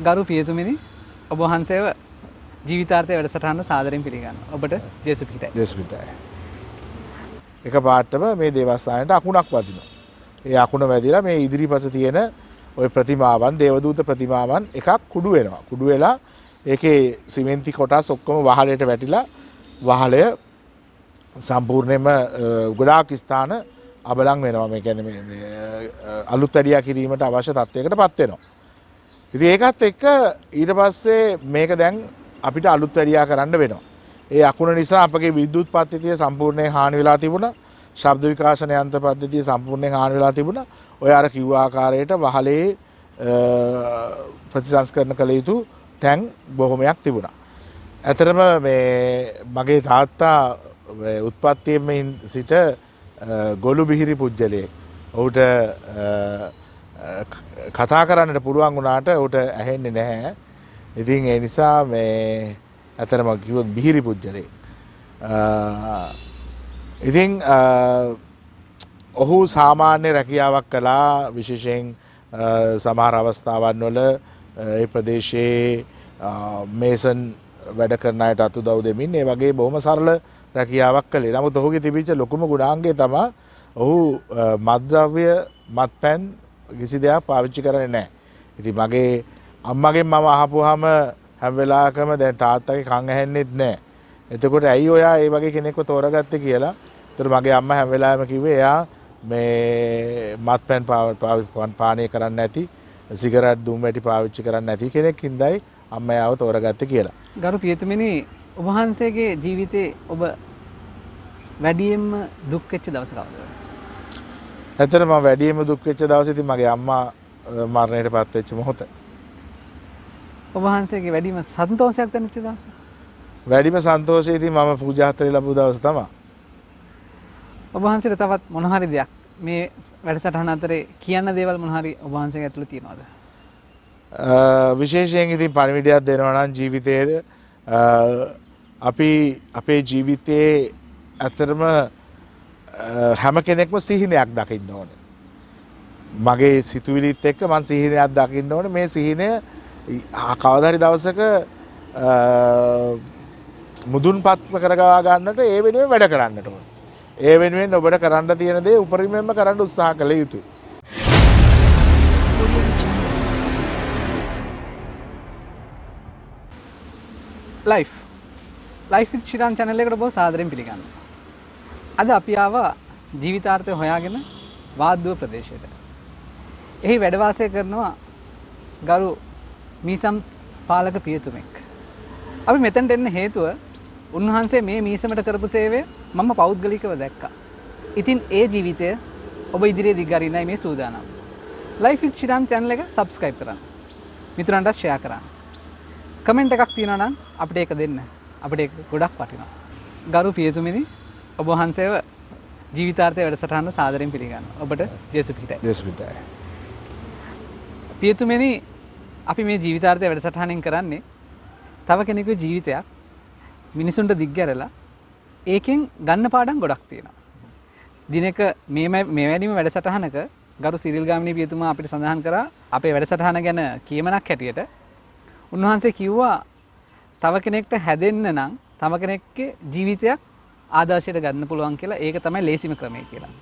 ගරු පියතුමිනි ඔබ වහන්සේව ජීවිතාර්ථය වැඩසටහන සාදරයෙන් පිළිගන්නවා. ඔබට ජේසු පිටයි. ජේසු පිටයි. එක පාටම මේ දේවස්ථානයට අකුණක් වදිනවා. ඒ අකුණ වැදිලා මේ ඉදිරිපස තියෙන ওই ප්‍රතිමාවන් දේවදූත ප්‍රතිමාවන් එකක් කුඩු වෙනවා. කුඩු වෙලා ඒකේ සිමෙන්ති කොටස් ඔක්කොම වහලයට වැටිලා වහලය සම්පූර්ණයෙන්ම ගොඩාක් ස්ථාන අබලන් වෙනවා. මේ කියන්නේ මේ අලුත් වැඩියා කිරීමට අවශ්‍ය තත්වයකටපත් වෙනවා. ඉතින් ඒකත් එක්ක ඊට පස්සේ මේක දැන් අපිට අලුත් වැඩියා කරන්න වෙනවා. ඒ අකුණ නිසා අපගේ විද්‍යුත් පද්ධතිය සම්පූර්ණයෙන් හානි වෙලා තිබුණා. ශබ්ද විකාශන යන්ත්‍ර පද්ධතිය සම්පූර්ණයෙන් හානි වෙලා තිබුණා. ඔය අර කිව්ව ආකාරයට වහලේ ප්‍රතිසංස්කරණ කළ යුතු තැන් බොහොමයක් තිබුණා. ඇතරම මේ මගේ තාත්තා උත්පත්තියෙන් සිට ගොළු බිහිරි පුජ්‍යලයෙක්. ඔහුට කතා කරන්නට පුළුවන් වුණාට ඔහුට ඇහෙන්නේ නැහැ. ඉතින් ඒ නිසා මේ ඇතරම කිව්වොත් බිහිරි පුජ්‍යලයෙක්. ඉතින් ඔහු සාමාන්‍ය රැකියාවක් කළා. විශේෂයෙන් සමහර අවස්ථාවන් වල ඒ ප්‍රදේශයේ මේසන් වැඩ කරන අයට අතු දව් දෙමින් ඒ වගේ බොහොම සරල රැකියාවක් කළේ. නමුත් ඔහුගේ තිබිච්ච ලොකුම ගුණාංගය තමයි ඔහු මත්ද්‍රව්‍ය මත්පැන් කිසි දෙයක් පාවිච්චි කරන්නේ නැහැ. ඉතින් මගේ අම්මගෙන් මම අහපුවාම හැම වෙලාවකම දැන් තාත්තගේ කන් ඇහෙන්නෙත් නැහැ. එතකොට ඇයි ඔයා ඒ වගේ කෙනෙක්ව තෝරගත්තේ කියලා. ඒතර මගේ අම්මා හැම වෙලාවෙම කිව්වේ එයා මේ මත්පැන් පානය කරන්නේ නැති, සිගරට් දුම් වැටි පාවිච්චි කරන්නේ නැති කෙනෙක් හින්දායි අම්මා යාව තෝරගත්තේ කියලා. ගරු පියතුමිනි ඔබ වහන්සේගේ ජීවිතේ ඔබ වැඩියෙන්ම දුක් වෙච්ච දවස කවදද? ඇත්තටම මම වැඩියෙන්ම දුක් වෙච්ච දවසේ ඉතින් මගේ අම්මා මරණයටපත් වෙච්ච මොහොත. ඔබ වහන්සේගේ වැඩිම සන්තෝෂයක් දැනෙච්ච දවස? වැඩිම සන්තෝෂය ඉතින් මම පූජාහතරේ ලැබුව දවස තමයි. ඔබ වහන්සේට තවත් මොන හරි දෙයක් මේ වැඩසටහන අතරේ කියන්න දේවල් මොන හරි ඔබ වහන්සේගේ ඇතුළේ තියෙනවද? විශේෂයෙන් ඉතින් පණිවිඩයක් දෙනවා නම් ජීවිතයේ අපි අපේ ජීවිතයේ ඇත්තටම හැම කෙනෙක්ම සිහිනයක් දකින්න ඕනේ. මගේ සිතුවිලිත් එක්ක මම සිහිනයක් දකින්න ඕනේ. මේ සිහිනය කවදා හරි දවසක මුදුන්පත්ම කරගවා ගන්නට ඒ වෙනුවෙන් වැඩ කරන්නට ඕනේ. ඒ වෙනුවෙන් ඔබට කරන්න තියෙන දේ උපරිමයෙන්ම කරන්න උත්සාහ කළ යුතුයි. ලයිෆ් විත් ශිරාන් channel එකට ඔබ සාදරයෙන් පිළිගන්නවා. අද අපි ආවා ජීවිතාර්ථය හොයාගෙන වාද්දුව ප්‍රදේශයට. එහි වැඩ වාසය කරනවා ගරු මීසම් පාලක පියතුමෙක්. අපි මෙතනට එන්න හේතුව උන්වහන්සේ මේ මීසමට කරපු සේවය මම පෞද්ගලිකව දැක්කා. ඉතින් ඒ ජීවිතය ඔබ ඉදිරියේ දිගහරින්නයි මේ සූදානම්. ලයිෆ් විත් ශිරාන් channel එක subscribe කරන්න. මිතුරන්ටත් share කරන්න. කමෙන්ට් එකක් තියෙනවා නම් අපිට ඒක දෙන්න. අපිට ඒක ගොඩක් වටිනවා. ගරු පියතුමිනි ඔබ වහන්සේව ජීවිතාර්ථය වැඩසටහන සාදරයෙන් පිළිගන්නවා. ඔබට ජේසු පිටයි. ජේසු පිටයි. පියතුමිනි අපි මේ ජීවිතාර්ථය වැඩසටහනින් කරන්නේ තව කෙනෙකුගේ ජීවිතයක් මිනිසුන්ට දිග්ගැරලා ඒකෙන් ගන්න පාඩම් ගොඩක් තියෙනවා. දිනක මේ වැනිම වැඩසටහනක ගරු සිරිල් ගාමිණී පියතුමා අපිට සඳහන් කරා අපේ වැඩසටහන ගැන කියමනක් හැටියට උන්වහන්සේ කිව්වා තව කෙනෙක්ට හැදෙන්න නම් තව කෙනෙක්ගේ ජීවිතයක් ආදර්ශයට ගන්න පුළුවන් කියලා. ඒක තමයි ලේසිම ක්‍රමය කියලා.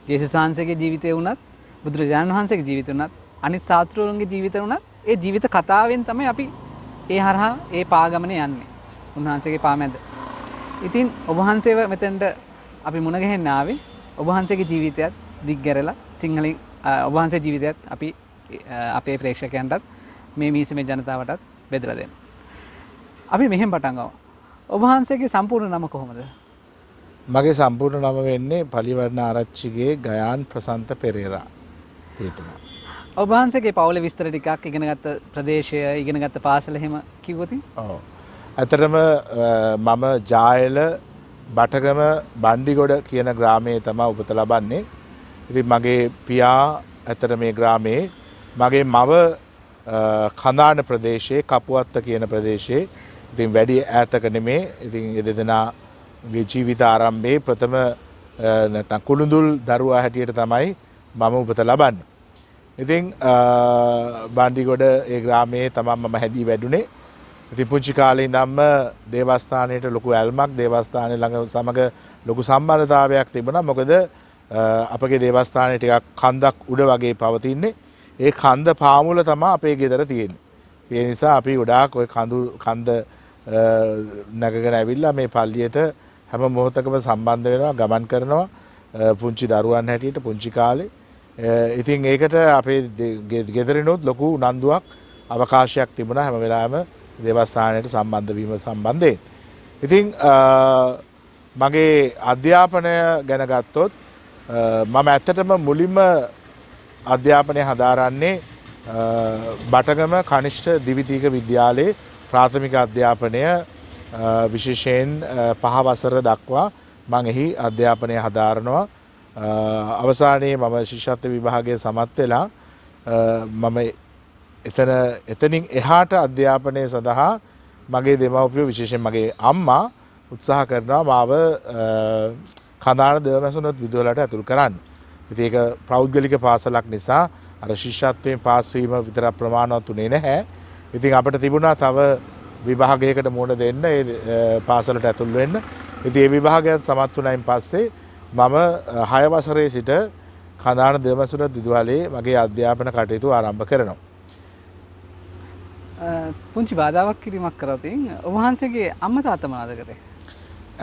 ජේසුස් වහන්සේගේ ජීවිතය වුණත් බුදුරජාණන් වහන්සේගේ ජීවිතය වුණත් අනිත් ශාස්ත්‍රවරුන්ගේ ජීවිතය වුණත් ඒ ජීවිත කතාවෙන් තමයි අපි ඒ හරහා ඒ පාගමනේ යන්නේ. උන්වහන්සේගේ පාමැද. ඉතින් ඔබ වහන්සේව මෙතෙන්ට අපි මුණ ගැහෙන්න ආවේ ඔබ වහන්සේගේ ජීවිතයත් දිග්ගැරලා සිංහලින් ඔබ වහන්සේ ජීවිතයත් අපි අපේ ප්‍රේක්ෂකයන්ටත් මේ මීසමේ ජනතාවටත් බෙදලා දෙන්න. අපි මෙහෙම පටන් ගමු. ඔබ වහන්සේගේ සම්පූර්ණ නම කොහොමද? මගේ සම්පූර්ණ නම වෙන්නේ පලිවර්ණ ආරච්චිගේ ගයාන් ප්‍රසන්ත පෙරේරා පියතුමා. ඔබ වහන්සේගේ පවුලේ විස්තර ටිකක් ඉගෙනගත්ත ප්‍රදේශය ඉගෙනගත්ත පාසල එහෙම කිව්වොත්? ඔව්. ඇත්තටම මම ජායල බටගම බණ්ඩිගොඩ කියන ග්‍රාමයේ තමයි උපත ලබන්නේ. ඉතින් මගේ පියා ඇත්තට මේ ග්‍රාමයේ මගේ මව කඳාන ප්‍රදේශයේ කපුවත්ත කියන ප්‍රදේශයේ ඉතින් වැඩි ඈතක නෙමේ. ඉතින් ඒ දෙදෙනාගේ ජීවිත ආරම්භයේ ප්‍රථම නැත්නම් කුළුඳුල් දරුවා හැටියට තමයි මම උපත ලබන්නේ. ඉතින් බණ්ඩිගොඩ ඒ ග්‍රාමයේ තමයි මම හැදී වැඩුණේ. ඉතින් පුංචි කාලේ ඉඳන්ම දේවස්ථානයට ලොකු ඇල්මක් දේවස්ථානයේ ළඟ සමග ලොකු සම්බන්ධතාවයක් තිබුණා. මොකද අපගේ දේවස්ථානයේ ටිකක් කන්දක් උඩ වගේ පවතින්නේ. ඒ කන්ද පාමුල තමයි අපේ ගෙදර තියෙන්නේ. ඒ නිසා අපි ගොඩාක් ওই කන්ද නැගගෙන ඇවිල්ලා මේ පල්ලියට හැම මොහොතකම සම්බන්ධ වෙනවා, ගමන් කරනවා. පුංචි දරුවන් හැටියට පුංචි කාලේ. ඉතින් ඒකට අපේ ගෙදරිනුත් ලොකු උනන්දුවක් අවකාශයක් තිබුණා හැම වෙලාවෙම දේවස්ථානයට සම්බන්ධ වීම සම්බන්ධයෙන්. ඉතින් මගේ අධ්‍යාපනය ගැන ගත්තොත් මම ඇත්තටම මුලින්ම අධ්‍යාපනය හදාරන්නේ බටගම කනිෂ්ඨ දිවිතීක විද්‍යාලයේ ප්‍රාථමික අධ්‍යාපනය විශේෂයෙන් 5 වසර දක්වා මම එහි අධ්‍යාපනය හදාරනවා. අවසානයේ මම ශිෂ්‍යත්ව විභාගයේ සමත් වෙලා මම එතනින් එහාට අධ්‍යාපනය සඳහා මගේ දෙමව්පියෝ විශේෂයෙන් මගේ අම්මා උත්සාහ කරනවා මාව කඳාන දෙවමැසුනොත් විදුවලට ඇතුල් කරන්න. ඉතින් ඒක පෞද්ගලික පාසලක් නිසා අර ශිෂ්‍යත්වයෙන් පාස් වීම විතර ප්‍රමාණවත් උනේ නැහැ. ඉතින් අපිට තිබුණා තව විභාගයකට මුහුණ දෙන්න ඒ පාසලට ඇතුල් වෙන්න. ඉතින් ඒ විභාගයත් සමත් වුණායින් පස්සේ මම 6 වසරේ සිට කඳාන දෙවමැසුනොත් විදුහලේ මගේ අධ්‍යාපන කටයුතු ආරම්භ කරනවා. පුංචි බාධාවක් කිරීමක් කරතින් ඔබ වහන්සේගේ අම්මා තාත්තා මොනවද කරේ?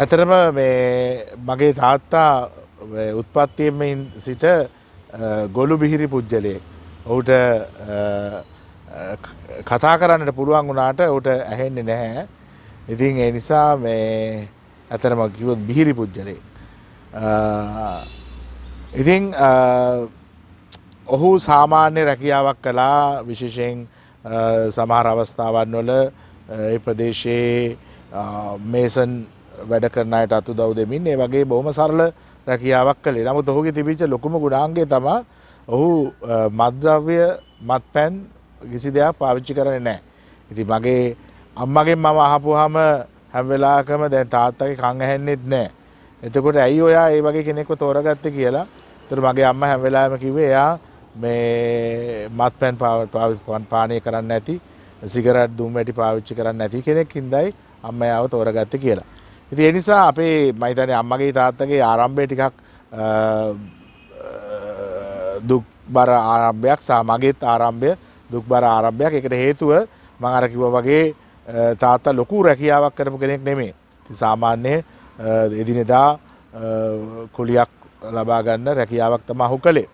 ඇතරම මේ මගේ තාත්තා උත්පත්තියෙම සිට ගොළු බිහිරි පුජ්‍යලයෙක්. ඔහුට කතා කරන්නට පුළුවන් වුණාට ඔහුට ඇහෙන්නේ නැහැ. ඉතින් ඒ නිසා මේ ඇතරම කිව්වොත් බිහිරි පුජ්‍යලයෙක්. ඉතින් ඔහු සාමාන්‍ය රැකියාවක් කළා විශේෂයෙන් සමහර අවස්ථාවන් වල ඒ ප්‍රදේශයේ මේසන් වැඩ කරන අයට අතු දව් දෙමින් ඒ වගේ බොහොම සරල රැකියාවක් කළේ. නමුත් ඔහුගේ තිබිච්ච ලොකුම ගුණාංගය තමයි ඔහු මත්ද්‍රව්‍ය මත්පැන් කිසි දෙයක් පාවිච්චි කරන්නේ නැහැ. ඉතින් මගේ අම්මගෙන් මම අහපුවාම හැම වෙලාවකම දැන් තාත්තගේ කන් ඇහෙන්නෙත් නැහැ. එතකොට ඇයි ඔයා ඒ වගේ කෙනෙක්ව තෝරගත්තේ කියලා. ඒතර මගේ අම්මා හැම වෙලාවෙම කිව්වේ එයා මේ මත්පැන් පානය කරන්නේ නැති, සිගරට් දුම් වැටි පාවිච්චි කරන්නේ නැති කෙනෙක් හින්දායි අම්මා යාව තෝරගත්තේ කියලා. ඉතින් ඒ නිසා අපේ මම හිතන්නේ අම්මගේ තාත්තගේ ආරම්භය ටිකක් දුක්බර ආරම්භයක් සහ මගේත් ආරම්භය දුක්බර ආරම්භයක්. ඒකට හේතුව මම අර කිව්වා වගේ තාත්තා ලොකු රැකියාවක් කරපු කෙනෙක් නෙමෙයි. ඉතින් සාමාන්‍ය එදිනෙදා කුලියක් ලබා ගන්න රැකියාවක් තමයි අහු කළේ.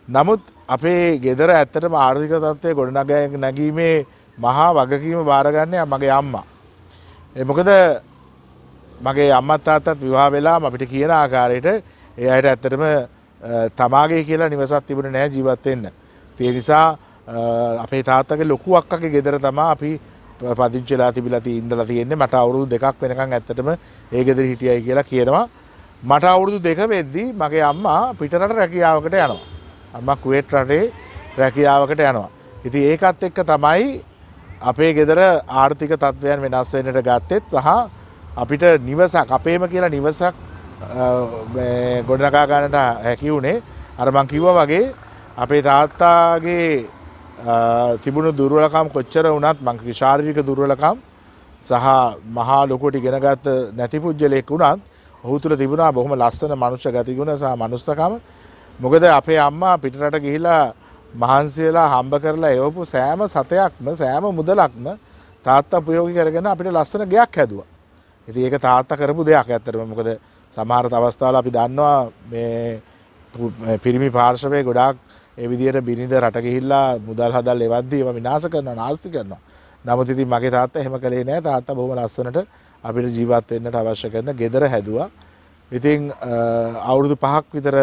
නමුත් අපේ ගෙදර ඇත්තටම ආර්ථික තත්ත්වය ගොඩනගා නැගීමේ මහා වගකීම බාරගන්නේ මගේ අම්මා. ඒ මොකද මගේ අම්මා තාත්තත් විවාහ වෙලා අපිට කියන ආකාරයට ඒ අයට ඇත්තටම තමාගේ කියලා නිවසක් තිබුණේ නැහැ ජීවත් වෙන්න. ඒ නිසා අපේ තාත්තගේ ලොකු අක්කගේ ගෙදර තමයි අපි පදිංචිලා තිබිලා ඉඳලා තියෙන්නේ. මට අවුරුදු 2ක් වෙනකන් ඇත්තටම ඒ ගෙදර හිටියයි කියලා කියනවා. මට අවුරුදු 2 වෙද්දී මගේ අම්මා පිටරට රැකියාවකට යනවා. අම්මා කුවේට් රටේ රැකියාවකට යනවා. ඉතින් ඒකත් එක්ක තමයි අපේ ගෙදර ආර්ථික තත්ත්වයන් වෙනස් වෙන්නට ගත්තෙත් සහ අපිට නිවසක් අපේම කියලා නිවසක් ගොඩනගා ගන්නට හැකි වුණේ. අර මං කිව්වා වගේ අපේ තාත්තාගේ තිබුණු දුර්වලකම් කොච්චර වුණත් මං ශාරීරික දුර්වලකම් සහ මහා ලොකුට ඉගෙනගත්ත නැති පුජ්‍යලෙක් වුණත් ඔහු තුළ තිබුණා බොහොම ලස්සන මනුෂ්‍ය ගතිගුණ සහ මනුස්සකම. මොකද අපේ අම්මා පිටරට ගිහිලා මහන්සි වෙලා හම්බ කරලා එවපු සෑම සතයක්ම සෑම මුදලක්ම තාත්තා උපයෝගී කරගෙන අපිට ලස්සන ගෙයක් හැදුවා. ඉතින් ඒක තාත්තා කරපු දෙයක් ඇත්තටම. මොකද සමහර අවස්ථාවල අපි දන්නවා මේ පිරිමි පාර්ශවයේ ගොඩාක් ඒ විදිහට බිරිඳ රට ගිහිල්ලා මුදල් හදල් එවද්දී ඒවා විනාශ කරනවා, නාස්ති කරනවා. නමුත් ඉතින් මගේ තාත්තා එහෙම කළේ නැහැ. තාත්තා බොහොම ලස්සනට අපිට ජීවත් වෙන්නට අවශ්‍ය කරන ගෙදර හැදුවා. ඉතින් අවුරුදු 5ක් විතර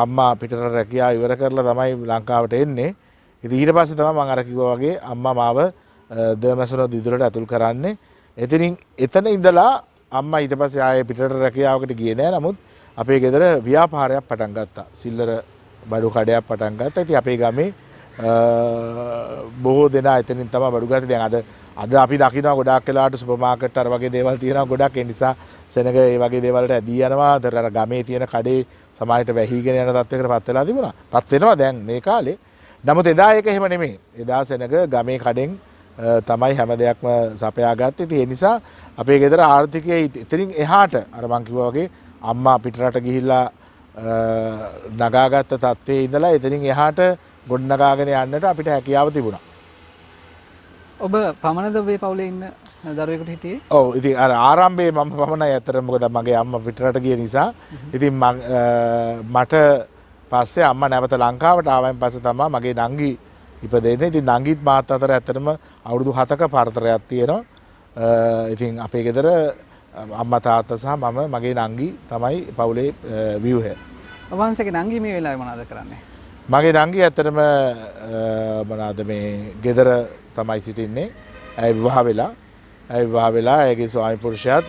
අම්මා පිටරට රැකියාව ඉවර කරලා තමයි ලංකාවට එන්නේ. ඉතින් ඊට පස්සේ තමයි මම අර කිව්වා වගේ අම්මා මාව දෙවමැසුන දිදුලට ඇතුල් කරන්නේ. එතන ඉඳලා අම්මා ඊට පස්සේ ආයේ පිටරට රැකියාවකට ගියේ නෑ. නමුත් අපේ ගෙදර ව්‍යාපාරයක් පටන් ගත්තා. සිල්ලර බඩු කඩයක් පටන් ගත්තා. ඉතින් අපේ ගමේ බොහෝ දෙනා එතනින් තමයි බඩු ගත්තේ. දැන් අද අපි දකිනවා ගොඩාක් වෙලාවට සුපර් මාකට් අර වගේ දේවල් තියෙනවා ගොඩක්. ඒ නිසා සෙනග ඒ වගේ දේවල් වලට ඇදී යනවා. අතර අර ගමේ තියෙන කඩේ සමාජයට වැහිගෙන යන තත්යකට පත් වෙලා තිබුණා. පත් වෙනවා දැන් මේ කාලේ. නමුත් එදා ඒක එහෙම නෙමෙයි. එදා සෙනග ගමේ කඩෙන් තමයි හැම දෙයක්ම සපයා ගත්තේ. ඉතින් ඒ නිසා අපේ ගෙදර ආර්ථිකයේ ඉතින් එහාට අර මං කිව්වා වගේ අම්මා පිටරට ගිහිල්ලා නගාගත්ත තත්ත්වයේ ඉඳලා එතනින් එහාට ගොඩනගාගෙන යන්නට අපිට හැකියාව තිබුණා. ඔබ පමණද ඔබේ පවුලේ ඉන්න දරුවෙකුට හිටියේ? ඔව් ඉතින් අර ආරම්භයේ මම පමණයි අතර මොකද මගේ අම්මා පිටරට ගිය නිසා. ඉතින් මට පස්සේ අම්මා නැවත ලංකාවට ආවයින් පස්සේ තමයි මගේ නංගි ඉපදෙන්නේ. ඉතින් නංගිත් මාත් අතර ඇත්තටම අවුරුදු 7ක පරතරයක් තියෙනවා. ඉතින් අපේ ගෙදර අම්මා තාත්තා සහ මම මගේ නංගි තමයි පවුලේ ව්‍යුහය. ඔබ වහන්සේගේ නංගි මේ වෙලාවේ මොනවද කරන්නේ? මගේ නංගි ඇත්තටම මොනවාද මේ ගෙදර තමයි සිටින්නේ. ඇය විවාහ වෙලා ඇයගේ ස්වාමි පුරුෂයාත්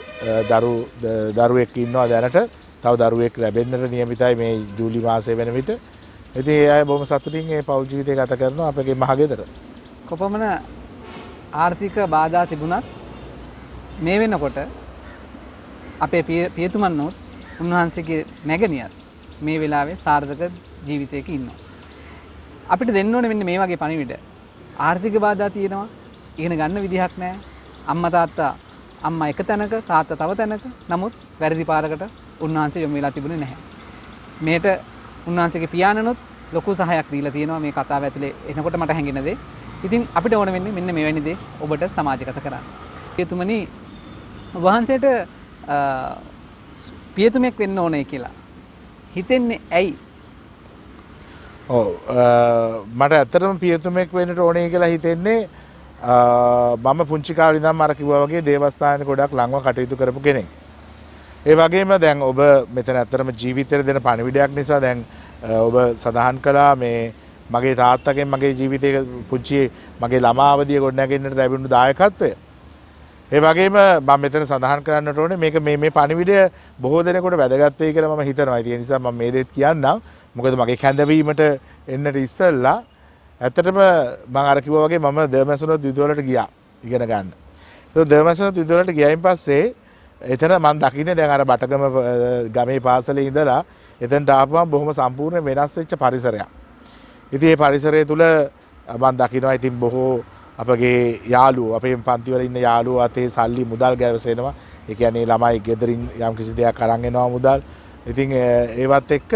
දරුවෙක් ඉන්නවා දැනට. තව දරුවෙක් ලැබෙන්නට නියමිතයි මේ ජූලි මාසයේ වෙන විට. ඉතින් ඒ අය බොහොම සතුටින් මේ පෞල් ජීවිතය ගත කරනවා අපගේ මහ ගෙදර. කොපමණ ආර්ථික බාධා තිබුණත් මේ වෙනකොට අපේ පියතුමන් නෝත් උන්වහන්සේගේ නැගණියත් මේ වෙලාවේ සාර්ථක ජීවිතයක ඉන්නවා. අපිට දෙන්න ඕනේ මෙන්න මේ වගේ පණිවිඩ. ආර්ථික බාධා තියෙනවා. ඉගෙන ගන්න විදිහක් නැහැ. අම්මා එක තැනක තාත්තා තව තැනක. නමුත් වැරදි පාරකට උන්වහන්සේ යොමු වෙලා තිබුණේ නැහැ. මේට උන්වහන්සේගේ පියාණනුත් ලොකු සහායක් දීලා තියෙනවා මේ කතාව ඇතුලේ එනකොට මට හැඟෙන දේ. ඉතින් අපිට ඕන වෙන්නේ මෙන්න මෙවැනි දේ ඔබට සමාජගත කරන්න. පියතුමනි වහන්සේට පියතුමෙක් වෙන්න ඕනේ කියලා හිතෙන්නේ ඇයි? ඔව් මට ඇත්තටම පියතුමෙක් වෙන්නට ඕනේ කියලා හිතෙන්නේ මම පුංචි කාලේ ඉඳන්ම අර කිව්වා වගේ දේවස්ථානයේ ගොඩක් ලංව කටයුතු කරපු කෙනෙක්. ඒ වගේම දැන් ඔබ මෙතන ඇත්තටම ජීවිතේට දෙන පණිවිඩයක් නිසා දැන් ඔබ සඳහන් කළා මේ මගේ තාත්තගෙන් මගේ ජීවිතයේ පුංචි මගේ ළමා අවදිය ගොඩනැගෙන්නට ලැබුණු දායකත්වය. ඒ වගේම මම මෙතන සඳහන් කරන්නට ඕනේ මේක මේ පණිවිඩය බොහෝ දෙනෙකුට වැදගත් වෙයි කියලා මම හිතනවා. ඒ නිසා මම මේ දෙත් කියන්නම්. මොකද මගේ කැඳවීමට එන්නට ඉස්සෙල්ලා ඇත්තටම මම අර කිව්වා වගේ මම දර්මසනොත් විදුවලට ගියා ඉගෙන ගන්න. ඒක දර්මසනොත් විදුවලට ගියායින් පස්සේ එතන මම දකින්නේ දැන් අර බටගම ගමේ පාසලේ ඉඳලා එතනට ආපුවම බොහොම සම්පූර්ණ වෙනස් වෙච්ච පරිසරයක්. ඉතින් මේ පරිසරය තුල මම දකිනවා ඉතින් බොහෝ අපගේ යාළුවෝ අපේ පන්ති වල ඉන්න යාළුවෝ අතේ සල්ලි මුදල් ගැවසෙනවා. ඒ කියන්නේ ළමයි ගෙදරින් යම් කිසි දෙයක් අරන් එනවා මුදල්. ඉතින් ඒවත් එක්ක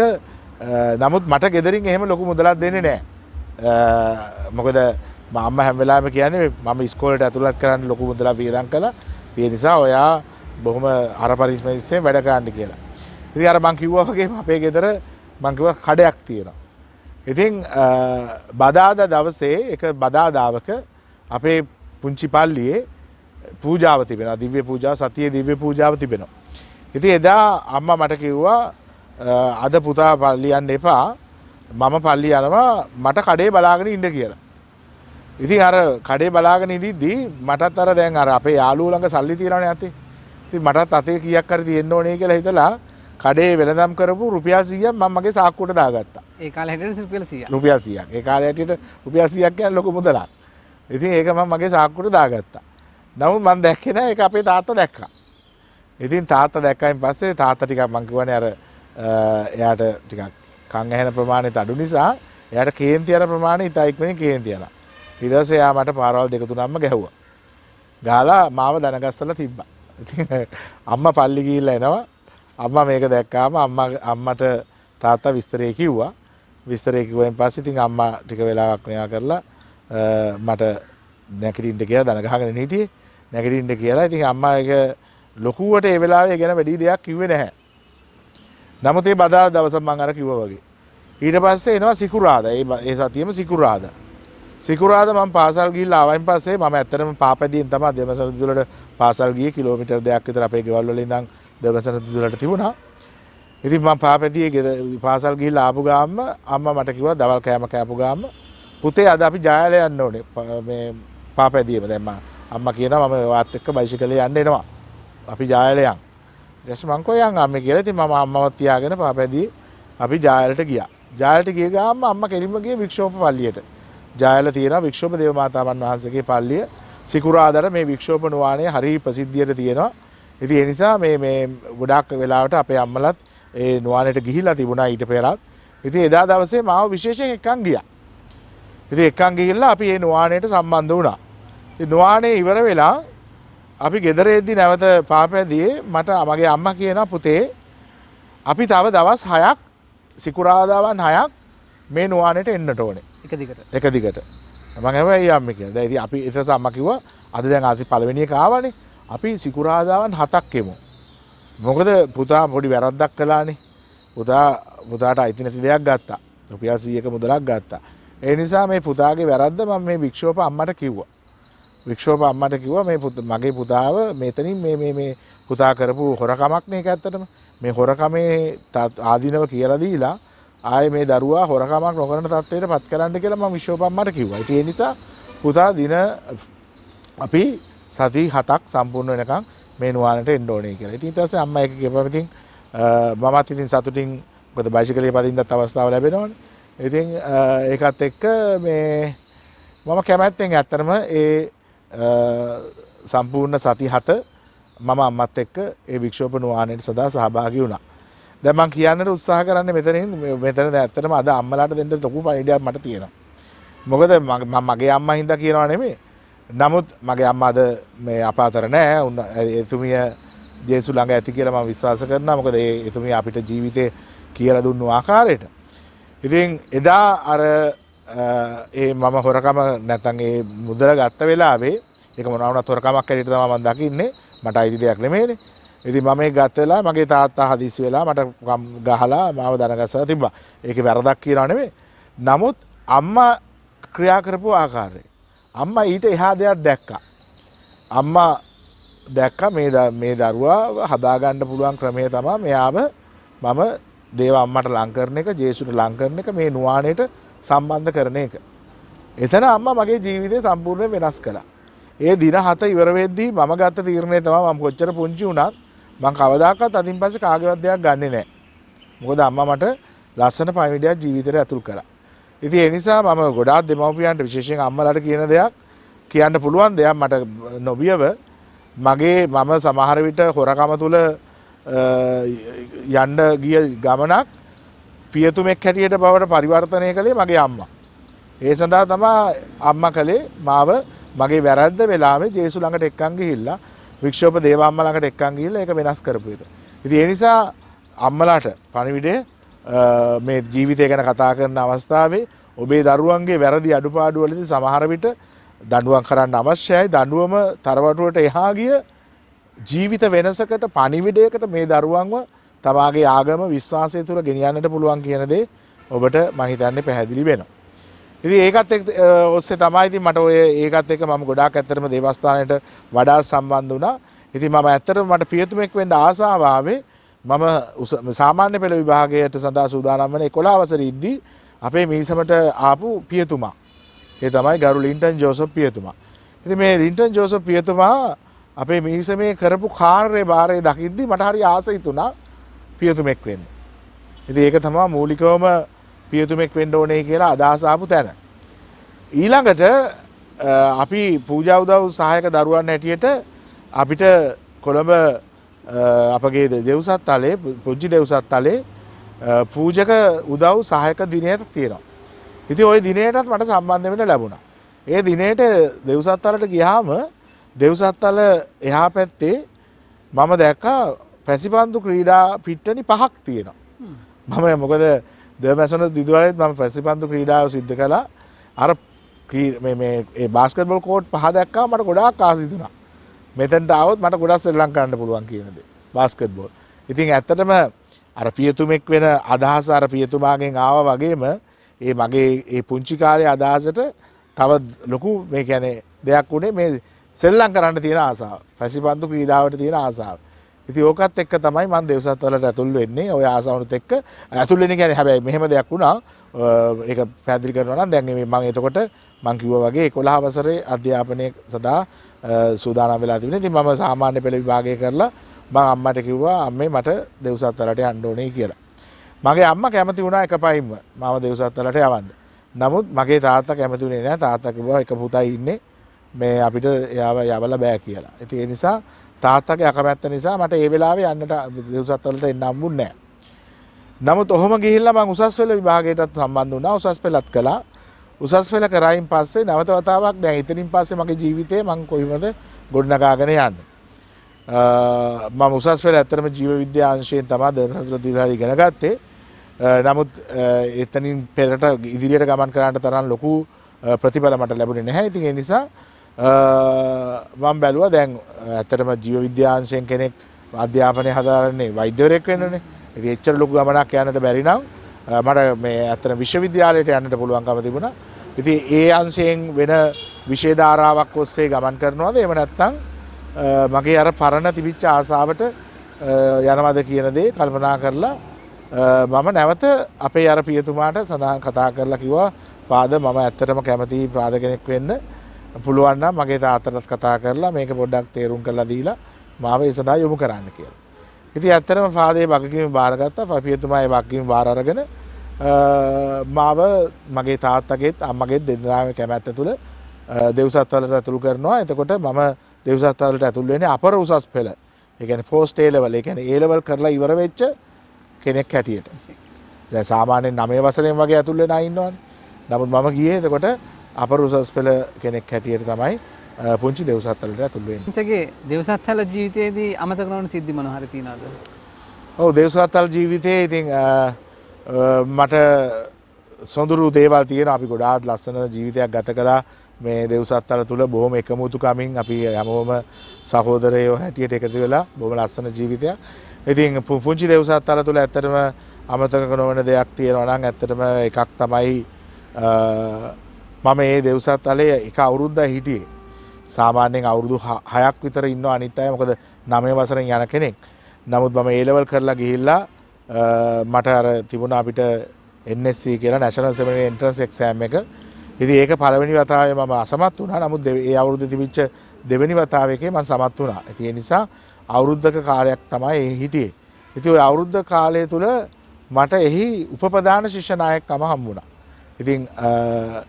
නමුත් මට ගෙදරින් එහෙම ලොකු මුදලක් දෙන්නේ නැහැ. මොකද අම්මා හැම වෙලාවෙම කියන්නේ මම ඉස්කෝලේට ඇතුළත් කරන්න ලොකු මුදලක් වියදම් කළා. ඒ නිසා ඔයා බොහොම අර පරිස්සමෙන් වැඩ කරන්න කියලා. ඉතින් අර මං කිව්වා වගේ අපේ ගෙදර මං කිව්වා කඩයක් තියෙනවා. ඉතින් බදාදා දවසේ එක බදාදාවක අපේ පුංචි පල්ලියේ පූජාව තිබෙනවා. දිව්‍ය පූජාව සතියේ දිව්‍ය පූජාව තිබෙනවා. ඉතින් එදා අම්මා මට කිව්වා අද පුතා පල්ලි යන්න එපා. මම පල්ලි යනවා මට කඩේ බලාගෙන ඉන්න කියලා. ඉතින් අර කඩේ බලාගෙන ඉඳිද්දි මටත් අර දැන් අර අපේ යාළුවෝ ළඟ සල්ලි තියෙනවනේ අතේ. ඉතින් මටත් අතේ කීයක් හරි තියෙන්න ඕනේ කියලා හිතලා කඩේ වෙළඳම් කරපු රුපියල් 100ක් මම මගේ සාක්කුවට දාගත්තා. ඒ කාලේ හැටියට රුපියල් 100ක්. රුපියල් 100ක්. ඒ කාලේ හැටියට රුපියල් 100ක් කියන්නේ ලොකු මුදලක්. ඉතින් ඒක මම මගේ සාක්කුවට දාගත්තා. නමුත් මම දැක්කේ නෑ ඒක අපේ තාත්තා දැක්කා. ඉතින් තාත්තා දැක්කයින් පස්සේ තාත්තා ටිකක් මං කිව්වනේ අර එයාට ටිකක් කන් ඇහෙන ප්‍රමාණයත් අඩු නිසා එයාට කේන්ති යන ප්‍රමාණය ඉතා ඉක්මනින් කේන්ති යනවා. ඊට පස්සේ එයා මට පාරවල් දෙක තුනක්ම ගැහුවා. ගහලා මාව දනගස්සලා තිබ්බා. ඉතින් අම්මා පල්ලි ගිහිල්ලා එනවා. අම්මා මේක දැක්කාම අම්මට තාත්තා විස්තරේ කිව්වා. විස්තරේ කිව්වෙන් පස්සේ ඉතින් අම්මා ටික වෙලාවක් මෙයා කරලා මට නැගිටින්න කියලා දන ගහගෙන හිටියේ. නැගිටින්න කියලා. ඉතින් අම්මා ඒක ලොකුවට ඒ වෙලාවේ ගැන වැඩි දෙයක් කිව්වේ නැහැ. නමුත් ඒ බදාදා දවස මම අර කිව්වා වගේ. ඊට පස්සේ එනවා සිකුරාදා. ඒ සතියෙම සිකුරාදා. සිකුරාදා මම පාසල් ගිහිල්ලා ආවයින් පස්සේ මම ඇත්තටම පාපැදියෙන් තමයි දෙමසන විදුලට පාසල් ගියේ. කිලෝමීටර් දෙකක් විතර අපේ ගෙවල් වල ඉඳන් දෙමසන විදුලට තිබුණා. ඉතින් මම පාපැදියේ පාසල් ගිහිල්ලා ආපු ගාම අම්මා මට කිව්වා දවල් කෑම කෑපු ගාම පුතේ අද අපි ජායල යන්න ඕනේ. මේ පාපැදියේම දැන් අම්මා කියනවා මම ඔයාත් එක්ක බයිසිකලේ යන්න එනවා. අපි ජායල යන්. ඊට මං කෝ යන් අම්මේ කියලා. ඉතින් මම අම්මව තියාගෙන පාපැදියේ අපි ජායලට ගියා. ජායලට ගිය ගාම අම්මා කෙලින්ම ගියේ වික්ෂෝප පල්ලියට. ජයල තියෙනවා වික්ෂෝප දේව මාතාවන් වහන්සේගේ පල්ලිය. සිකුරාදා මේ වික්ෂෝප නුවාණය හරි ප්‍රසිද්ධියට තියෙනවා. ඉතින් ඒ නිසා මේ ගොඩාක් වෙලාවට අපේ අම්මලත් ඒ නුවාණයට ගිහිලා තිබුණා ඊට පෙරත්. ඉතින් එදා දවසේ මාව විශේෂයෙන් එක්කන් ගියා. ඉතින් එක්කන් ගිහිල්ලා අපි මේ නුවාණයට සම්බන්ධ වුණා. ඉතින් නුවාණේ ඉවර වෙලා අපි ගෙදර එද්දි නැවත පාපැදියේ මට මගේ අම්මා කියනවා පුතේ අපි තව දවස් 6ක් සිකුරාදාවන් 6ක් මේ නුවාණයට එන්නට ඕනේ. එක දිගට. මම හැබැයි අම්මේ කියලා. දැන් ඉතින් අපි ඊටස අම්මා කිව්වා අද දැන් ආසි පළවෙනි එක ආවනේ. අපි සිකුරාදාවන් 7ක් එමු. මොකද පුතා පොඩි වැරද්දක් කළානේ. පුතාට අයිති නැති දෙයක් ගත්තා. රුපියල් 100ක මුදලක් ගත්තා. ඒ නිසා මේ පුතාගේ වැරද්ද මම මේ වික්ෂෝප අම්මට කිව්වා. වික්ෂෝප අම්මට කිව්වා මේ මගේ පුතාව මෙතනින් මේ පුතා කරපු හොරකමක් නේ ඒක ඇත්තටම. මේ හොරකමේ ආදීනව කියලා දීලා ආයේ මේ දරුවා හොරකමක් නොකරන තත්ත්වයට පත් කරන්න කියලා මම වික්ෂෝප අම්මට කිව්වා. ඉතින් ඒ නිසා පුතා දින අපි සති 7ක් සම්පූර්ණ වෙනකන් මේ නුවාණට එන්න ඕනේ කියලා. ඉතින් ඊට පස්සේ අම්මා ඒක කියපුවම ඉතින් මමත් ඉතින් සතුටින් මොකද බයිසිකලේ පදින්නත් අවස්ථාව ලැබෙනවනේ. ඉතින් ඒකත් එක්ක මේ මම කැමැත්තෙන් ඇත්තටම ඒ සම්පූර්ණ සති 7 මම අම්මත් එක්ක ඒ වික්ෂෝප නුවාණයට සදා සහභාගී වුණා. දැන් මම කියන්නට උත්සාහ කරන්නේ මෙතන ඇත්තටම අද අම්මලාට දෙන්න ලොකු අයිඩියාවක් මට තියෙනවා. මොකද මම මගේ අම්මා හින්දා කියනවා නෙමෙයි. නමුත් මගේ අම්මා අද මේ අප අතර නැහැ. එතුමිය ජේසුස් ළඟ ඇති කියලා මම විශ්වාස කරනවා. මොකද ඒ එතුමිය අපිට ජීවිතේ කියලා දුන්නු ආකාරයට. ඉතින් එදා අර ඒ මම හොරකම නැත්නම් ඒ මුදල ගත්ත වෙලාවේ ඒක මොනවා වුණත් හොරකමක් ඇටියට තමයි මම දකින්නේ. මට අයිති දෙයක් නෙමෙයිනේ. ඉතින් මම ඒක ගත්ත වෙලාව මගේ තාත්තා හදිස්සි වෙලා මට ගහලා මාව දනගස්සලා තිබ්බා. ඒකේ වැරදක් කියනවා නෙමෙයි. නමුත් අම්මා ක්‍රියා කරපු ආකාරය. අම්මා ඊට එහා දෙයක් දැක්කා. අම්මා දැක්කා මේ දරුවා හදාගන්න පුළුවන් ක්‍රමය තමයි මෙයාව මම දේව අම්මට ලං කරන එක, ජේසුට ලං කරන එක, මේ නුවාණයට සම්බන්ධ කරන එක. එතන අම්මා මගේ ජීවිතය සම්පූර්ණයෙන් වෙනස් කළා. ඒ දින 7 ඉවර වෙද්දී මම ගත්ත තීරණය තමයි මම කොච්චර පුංචි වුණත් මම කවදාකවත් අදින් පස්සේ කාගේවත් දෙයක් ගන්නෙ නැහැ. මොකද අම්මා මට ලස්සන පණිවිඩයක් ජීවිතේට ඇතුල් කළා. ඉතින් ඒ නිසා මම ගොඩාක් දෙමව්පියන්ට විශේෂයෙන් අම්මලාට කියන දෙයක් කියන්න පුළුවන් දෙයක් මට නොබියව මම සමහර විට හොරකම තුල යන්න ගිය ගමනක් පියතුමෙක් හැටියට බවට පරිවර්තනය කළේ මගේ අම්මා. ඒ සඳහා තමයි අම්මා කලේ මාව මගේ වැරද්ද වෙලාවේ ජේසුස් ළඟට එක්කන් ගිහිල්ලා වික්ෂෝප දේව අම්මා ළඟට එක්කන් ගිහිල්ලා ඒක වෙනස් කරපු එක. ඉතින් ඒ නිසා අම්මලාට පණිවිඩය මේ ජීවිතය ගැන කතා කරන අවස්ථාවේ ඔබේ දරුවන්ගේ වැරදි අඩුපාඩු වලදී සමහර විට දඬුවම් කරන්න අවශ්‍යයි. දඬුවම තරවටුවට එහා ගිය ජීවිත වෙනසකට පණිවිඩයකට මේ දරුවන්ව තමාගේ ආගම විශ්වාසය තුළ ගෙනියන්නට පුළුවන් කියන දේ ඔබට මම හිතන්නේ පැහැදිලි වෙනවා. ඉතින් ඒකත් එක්ක ඔස්සේ තමයි ඉතින් මට ඔය ඒකත් එක්ක මම ගොඩාක් ඇත්තටම දේවස්ථානයට වඩා සම්බන්ධ වුණා. ඉතින් මම ඇත්තටම මට පියතුමෙක් වෙන්න ආසාව ආවේ මම සාමාන්‍ය පෙළ විභාගයට සඳහා සූදානම් වෙන 11 වසරේ ඉද්දී අපේ මීසමට ආපු පියතුමා. ඒ තමයි ගරු ලින්ටන් ජෝසප් පියතුමා. ඉතින් මේ ලින්ටන් ජෝසප් පියතුමා අපේ මීසමේ කරපු කාර්යභාරය දකිද්දි මට හරි ආසයි තුණා පියතුමෙක් වෙන්න. ඉතින් ඒක තමයි මූලිකවම පියතුමෙක් වෙන්න ඕනේ කියලා අදහස ආපු තැන. ඊළඟට අපි පූජා උදව් සහායක දරුවන් හැටියට අපිට කොළඹ අපගේ දෙව්සත්තලේ පුංචි දෙව්සත්තලේ පූජක උදව් සහායක දිනයක් තියෙනවා. ඉතින් ওই දිනයටත් මට සම්බන්ධ වෙන්න ලැබුණා. ඒ දිනේට දෙව්සත්තලට ගියාම දෙව්සත්තල එහා පැත්තේ මම දැක්කා පැසිපන්දු ක්‍රීඩා පිට්ටනි 5ක් තියෙනවා. මම මොකද දෙවැසන දිදුවලෙත් මම පැසිපන්දු ක්‍රීඩාව සිද්ධ කළා. අර මේ බාස්කට්බෝල් කෝට් 5 දැක්කම මට ගොඩාක් ආසයි දුනා. මෙතෙන්ට ආවොත් මට ගොඩක් ශ්‍රී ලංකාවට පුළුවන් කියන දේ. බාස්කට්බෝල්. ඉතින් ඇත්තටම අර පියතුමෙක් වෙන අදහස අර පියතුමාගෙන් ආවා වගේම ඒ මගේ ඒ පුංචි කාලේ අදහසට තව ලොකු මේ කියන්නේ දෙයක් උනේ මේ සෙල්ලම් කරන්න තියෙන ආසාව. පැසිපන්දු ක්‍රීඩාවට තියෙන ආසාව. ඉතින් ඕකත් එක්ක තමයි මම දෙව්සත් වලට ඇතුල් වෙන්නේ. ওই ආසාවනුත් එක්ක ඇතුල් වෙන්නේ කියන්නේ හැබැයි මෙහෙම දෙයක් වුණා. ඒක පැහැදිලි කරනවා නම් දැන් මම එතකොට මම කිව්වා වගේ 11 වසරේ අධ්‍යාපනය සඳහා සූදානම් වෙලා තිබුණේ. ඉතින් මම සාමාන්‍ය පෙළ විභාගය කරලා මම අම්මට කිව්වා අම්මේ මට දෙව්සත් වලට යන්න ඕනේ කියලා. මගේ අම්මා කැමති වුණා එකපයින්ම මම දෙව්සත් වලට යවන්න. නමුත් මගේ තාත්තා කැමති වුණේ නැහැ. තාත්තා කිව්වා එක පුතයි ඉන්නේ මේ අපිට එයාව යවලා බෑ කියලා. ඉතින් ඒ නිසා තාත්තගේ අකමැත්ත නිසා මට ඒ වෙලාවේ යන්නට දෙව්සත් වලට එන්න හම්බුන්නේ නැහැ. නමුත් ඔහොම ගිහිල්ලා මම උසස් පෙළ විභාගයටත් සම්බන්ධ වුණා. උසස් පෙළත් කළා. උසස් පෙළ කරායින් පස්සේ නැවත වතාවක් දැන් ඉතින් පස්සේ මගේ ජීවිතේ මම කොහොමද ගොඩනගාගෙන යන්නේ. මම උසස් පෙළ ඇත්තටම ජීව විද්‍යා අංශයෙන් තමයි දරහතුර දිවිලා ඉගෙන ගත්තේ. නමුත් එතනින් පෙරට ඉදිරියට ගමන් කරන්නට තරම් ලොකු ප්‍රතිඵල මට ලැබුණේ නැහැ. ඉතින් ඒ නිසා මම බැලුවා දැන් ඇත්තටම ජීව විද්‍යා අංශයෙන් කෙනෙක් අධ්‍යාපනය හදාරන්නේ වෛද්‍යවරයෙක් වෙන්නනේ. ඉතින් එච්චර ලොකු ගමනක් යන්නට බැරි නම් මට මේ ඇත්තට විශ්වවිද්‍යාලයට යන්නට පුළුවන්කම තිබුණා. ඉතින් ඒ අංශයෙන් වෙන විෂය ධාරාවක් ඔස්සේ ගමන් කරනවාද එහෙම නැත්නම් මගේ අර පරණ තිබිච්ච ආසාවට යනවාද කියන දේ කල්පනා කරලා මම නැවත අපේ අර පියතුමාට සඳහන් කතා කරලා කිව්වා ෆාදර් මම ඇත්තටම කැමතියි ෆාදර් කෙනෙක් වෙන්න පුළුවන් නම් මගේ තාත්තටත් කතා කරලා මේක පොඩ්ඩක් තේරුම් කරලා දීලා මාව ඒ සඳහා යොමු කරන්න කියලා. ඉතින් ඇත්තටම ෆාදර් වගකීම බාරගත්තා. පියතුමා ඒ වගකීම බාර අරගෙන මාව මගේ තාත්තගේත් අම්මගේත් දෙදෙනාගේ කැමැත්ත තුළ දෙව්සත් වලට ඇතුළු කරනවා. එතකොට මම දෙව්සත් වලට ඇතුළු වෙන්නේ අපර උසස් පෙළ. ඒ කියන්නේ පෝස්ට් A level. ඒ කියන්නේ A level කරලා ඉවර වෙච්ච කෙනෙක් හැටියට. දැන් සාමාන්‍යයෙන් 9 වසරෙන් වගේ ඇතුළු වෙනා ඉන්නවනේ. නමුත් මම ගියේ එතකොට අපර උසස් පෙළ කෙනෙක් හැටියට තමයි පුංචි දෙව්සත් වලට ඇතුළු වෙන්නේ. ඉතින්ගේ දෙව්සත් වල ජීවිතයේදී අමතක නොවන සිද්ධි මොනවා හරි තියනවද? ඔව් දෙව්සත් වල ජීවිතේ ඉතින් මට සොඳුරු දේවල් තියෙනවා. අපි ගොඩාක් ලස්සන ජීවිතයක් ගත කළා. මේ දෙව්සත් වල තුල බොහොම එකමුතුකමින් අපි හැමෝම සහෝදරයෝ හැටියට එකතු වෙලා බොහොම ලස්සන ජීවිතයක්. ඉතින් පුංචි දෙව්සත් වල තුල ඇත්තටම අමතක නොවන දෙයක් තියෙනවා නම් ඇත්තටම එකක් තමයි මම මේ දෙව්සත් වලේ එක අවුරුද්දක් හිටියේ. සාමාන්‍යයෙන් අවුරුදු 6ක් විතර ඉන්නවා අනිත් අය මොකද 9 වසරෙන් යන කෙනෙක්. නමුත් මම A level කරලා ගිහිල්ලා මට අර තිබුණා අපිට NSC කියලා National Seminary Entrance Exam එක. ඉතින් ඒක පළවෙනි වතාවේ මම අසමත් වුණා. නමුත් ඒ අවුරුද්දේ තිබිච්ච දෙවෙනි වතාවේකේ මම සමත් වුණා. ඉතින් ඒ නිසා අවුරුද්දක කාලයක් තමයි හිටියේ. ඉතින් ওই අවුරුද්ද කාලය තුල මට එහි උපප්‍රධාන ශිෂ්‍ය නායකකම හම්බුණා. ඉතින්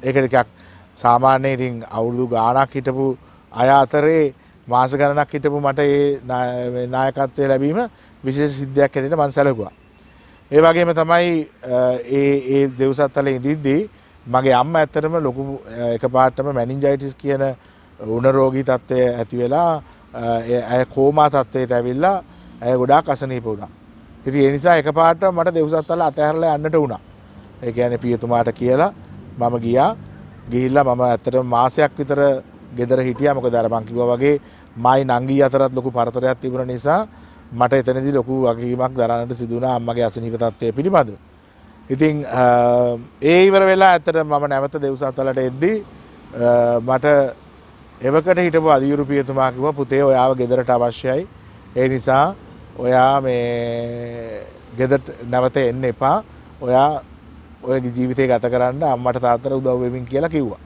ඒක ටිකක් සාමාන්‍ය ඉතින් අවුරුදු ගාණක් හිටපු අය අතරේ මාස ගණනක් හිටපු මට ඒ නායකත්වය ලැබීම විශේෂ සිද්ධියක් හැටියට මම සැලකුවා. ඒ වගේම තමයි ඒ දෙව්සත් වලේ ඉඳිද්දී මගේ අම්මා ඇත්තටම ලොකු එකපාරටම මැනින්ජයිටිස් කියන උණ රෝගී තත්ත්වය ඇති වෙලා ඇය කෝමා තත්ත්වයට ඇවිල්ලා ඇය ගොඩාක් අසනීප වුණා. ඉතින් ඒ නිසා එකපාරට මට දෙව්සත් වල අතහැරලා යන්නට වුණා. ඒ කියන්නේ පියතුමාට කියලා මම ගියා. ගිහිල්ලා මම ඇත්තටම මාසයක් විතර ගෙදර හිටියා. මොකද අර මං කිව්වා වගේ මායි නංගී අතරත් ලොකු පරතරයක් තිබුණ නිසා මට එතනදී ලොකු වගකීමක් දරන්නට සිදු වුණා අම්මගේ අසනීප තත්ත්වය පිළිබඳව. ඉතින් ඒ ඉවර වෙලා ඇත්තටම මම නැවත දෙව්සත් වලට එද්දී මට එවකට හිටපු අධියුරු පියතුමා කිව්වා පුතේ ඔයාව ගෙදරට අවශ්‍යයි. ඒ නිසා ඔයා මේ ගෙදරට නැවත එන්න එපා. ඔයා ඔයගේ ජීවිතය ගත කරන්න අම්මට තාත්තට උදව් වෙමින් කියලා කිව්වා.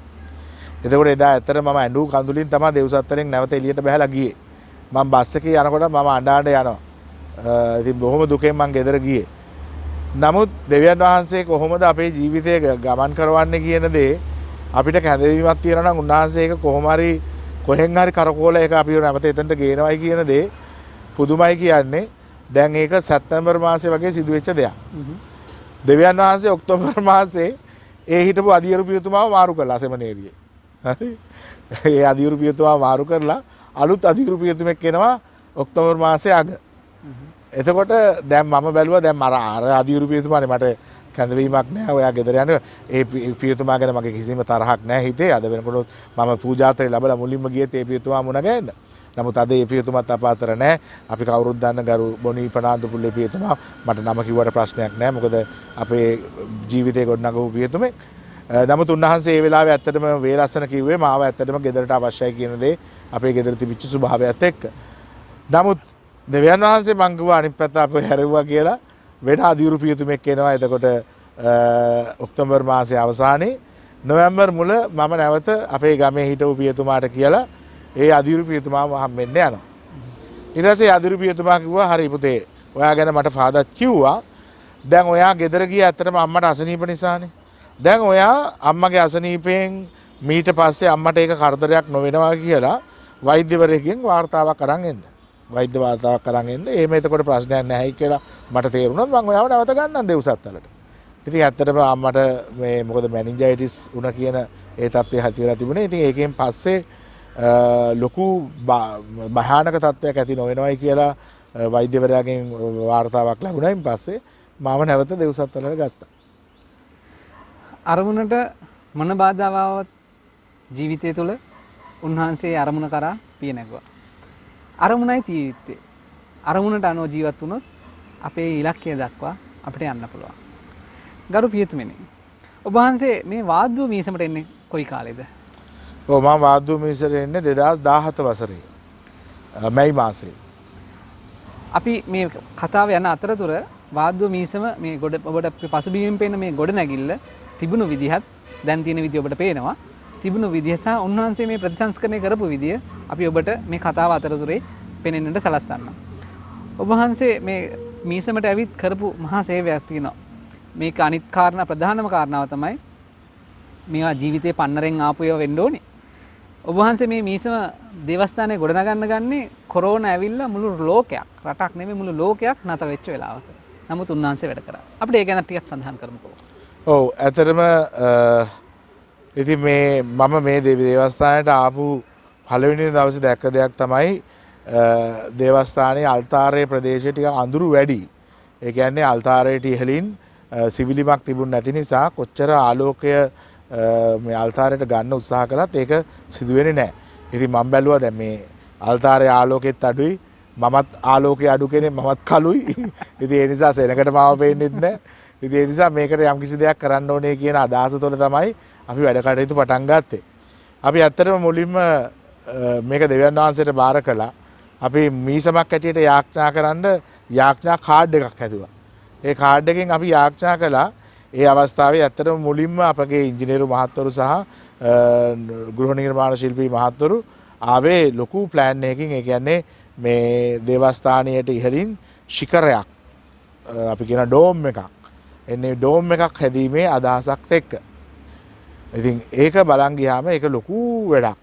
එතකොට එදා ඇත්තට මම ඇඬු කඳුලින් තමයි දෙව්සත් වලින් නැවත එළියට බහලා ගියේ. මම බස් එකේ යනකොට මම අඬ යනවා. ඉතින් බොහොම දුකෙන් මම ගෙදර ගියේ. නමුත් දෙවියන් වහන්සේ කොහොමද අපේ ජීවිතය ගමන් කරවන්නේ කියන දේ අපිට කැඳවීමක් තියෙනවා නම් උන්වහන්සේ ඒක කොහොම හරි කොහෙන් හරි කරකෝල එක අපිව නැවත එතනට ගේනවයි කියන දේ පුදුමයි කියන්නේ. දැන් ඒක සැප්තැම්බර් මාසේ වගේ සිදුවෙච්ච දෙයක්. දෙවියන් වහන්සේ ඔක්තෝබර් මාසේ ඒ හිටපු අධියරු පියතුමාව මාරු කළා සෙමනේරියේ. හරි. ඒ අධියරු පියතුමාව මාරු කරලා අලුත් අධියරු පියතුමෙක් එනවා ඔක්තෝබර් මාසේ අග. එතකොට දැන් මම බැලුවා දැන් අර අධියරු පියතුමානේ මට කැඳවීමක් නැහැ. ඔයා ගෙදර යන්න. ඒ පියතුමා ගැන මගේ කිසිම තරහක් නැහැ හිතේ. අද වෙනකොට මම පූජාතරේ ලැබලා මුලින්ම ගියේ ඒ පියතුමා මුණ ගැහෙන්න. නමුත් අද ඒ පියතුමාත් අප අතර නැහැ. අපි කවුරුත් දන්න ගරු බොනී ප්‍රනාන්දුපුල්ලේ පියතුමා මට නම කිව්වට ප්‍රශ්නයක් නැහැ. මොකද අපේ ජීවිතේ ගොඩනගපු පියතුමෙක්. නමුත් උන්වහන්සේ ඒ වෙලාවේ ඇත්තටම වේලස්සන කිව්වේ මාව ඇත්තටම ගෙදරට අවශ්‍යයි කියන දේ අපේ ගෙදර තිබිච්ච ස්වභාවයත් එක්ක. නමුත් දෙවියන් වහන්සේ මං කිව්වා අනිත් පැත්ත අපේ හැරෙව්වා කියලා වෙන අධියුරු පියතුමෙක් එනවා. එතකොට ඔක්තෝබර් මාසයේ අවසානයේ නොවැම්බර් මුල මම නැවත අපේ ගමේ හිටපු පියතුමාට කියලා ඒ අධියුරු පියතුමාව හම්බෙන්න යනවා. ඊට පස්සේ අධියුරු පියතුමා කිව්වා හරි පුතේ ඔයා ගැන මට ෆාදර් කිව්වා. දැන් ඔයා ගෙදර ගියා ඇත්තටම අම්මට අසනීප නිසානේ. දැන් ඔයා අම්මගේ අසනීපයෙන් මීට පස්සේ අම්මට ඒක කරදරයක් නොවෙනවා කියලා වෛද්‍යවරයෙක්ගෙන් වාර්තාවක් අරන් එන්න. වෛද්‍ය වාර්තාවක් අරන් එන්න. එහෙම එතකොට ප්‍රශ්නයක් නැහැයි කියලා මට තේරුණොත් මම ඔයාව නැවත ගන්නම් දෙව්සත්වලට. ඉතින් ඇත්තටම අම්මට මේ මොකද මැනින්ජයිටිස් වුණ කියන ඒ තත්ත්වය ඇති වෙලා තිබුණේ. ඉතින් ඒකෙන් පස්සේ ලොකු භයානක තත්ත්වයක් ඇති නොවෙනවයි කියලා වෛද්‍යවරයාගෙන් වාර්තාවක් ලැබුණයින් පස්සේ මම නැවත දෙව්සත්වලට ගත්තා. අරමුණට මොන බාධාවක් ජීවිතය තුළ උන්වහන්සේ අරමුණ කරා පිය නැගුවා. අරමුණයි ජීවිතේ. අරමුණට අනුව ජීවත් වුණොත් අපේ ඉලක්කය දක්වා අපිට යන්න පුළුවන්. ගරු පියතුමනි, ඔබ වහන්සේ මේ වාද්දුව මීසමට එන්නේ කොයි කාලෙද? ඔව් මම වාද්දුව මීසමට එන්නේ 2017 වසරේ මැයි මාසේ. අපි මේ කතාව යන අතරතුර වාද්දුව මීසම මේ ගොඩ ඔබට පසුබිමින් පේන මේ ගොඩ නැගිල්ල තිබුණු විදිහත් දැන් තියෙන විදිහ ඔබට පේනවා. තිබුණු විදිහ සහ උන්වහන්සේ මේ ප්‍රතිසංස්කරණය කරපු විදිය අපි ඔබට මේ කතාව අතරතුරේ පෙනෙන්නට සලස්වන්නම්. ඔබ වහන්සේ මේ මීසමට ඇවිත් කරපු මහා සේවයක් තියෙනවා. මේක අනිත් කාරණා ප්‍රධානම කාරණාව තමයි මේවා ජීවිතේ පන්නරෙන් ආපු ඒවා වෙන්න ඕනේ. ඔබ වහන්සේ මේ මීසම දේවස්ථානයේ ගොඩනගන්න ගන්නේ කොරෝනා ඇවිල්ලා මුළු ලෝකයක්, රටක් නෙමෙයි මුළු ලෝකයක් නතර වෙච්ච වෙලාවක. නමුත් උන්වහන්සේ වැඩ කරා. අපිට ඒ ගැන ටිකක් සඳහන් කරමුකෝ. ඔව් ඇත්තටම ඉතින් මම මේ දේවස්ථානයට ආපු පළවෙනි දවසේ දැක්ක දෙයක් තමයි දේවස්ථානයේ අල්තාරයේ ප්‍රදේශය ටික අඳුරු වැඩි. ඒ කියන්නේ අල්තාරයට ඉහළින් සිවිලිමක් තිබුණ නැති නිසා කොච්චර ආලෝකය මේ අල්තාරයට ගන්න උත්සාහ කළත් ඒක සිදු වෙන්නේ නැහැ. ඉතින් මම බැලුවා දැන් මේ අල්තාරයේ ආලෝකෙත් අඩුයි, මමත් ආලෝකයේ අඩු කෙනෙක්, මමත් කළුයි. ඉතින් ඒ නිසා සෙනඟට මාව පේන්නෙත් නැහැ. ඉතින් ඒ නිසා මේකට යම් කිසි දෙයක් කරන්න ඕනේ කියන අදහස තුළ තමයි අපි වැඩ කටයුතු පටන් ගත්තේ. අපි ඇත්තටම මුලින්ම මේක දෙවියන් වහන්සේට බාර කළා. අපි මීසමක් ඇටියට යාඥා කරන්න යාඥා කාඩ් එකක් හැදුවා. ඒ කාඩ් එකෙන් අපි යාඥා කළා. ඒ අවස්ථාවේ ඇත්තටම මුලින්ම අපගේ ඉංජිනේරු මහත්වරු සහ ගෘහ නිර්මාණ ශිල්පී මහත්වරු ආවේ ලොකු ප්ලෑන් එකකින්. ඒ කියන්නේ මේ දේවස්ථානයට ඉහළින් ශිඛරයක් අපි කියන ඩෝම් එකක් එන්නේ ඩෝම් එකක් හැදීමේ අදහසක් එක්ක. ඉතින් ඒක බලන් ගියාම ඒක ලොකු වැඩක්.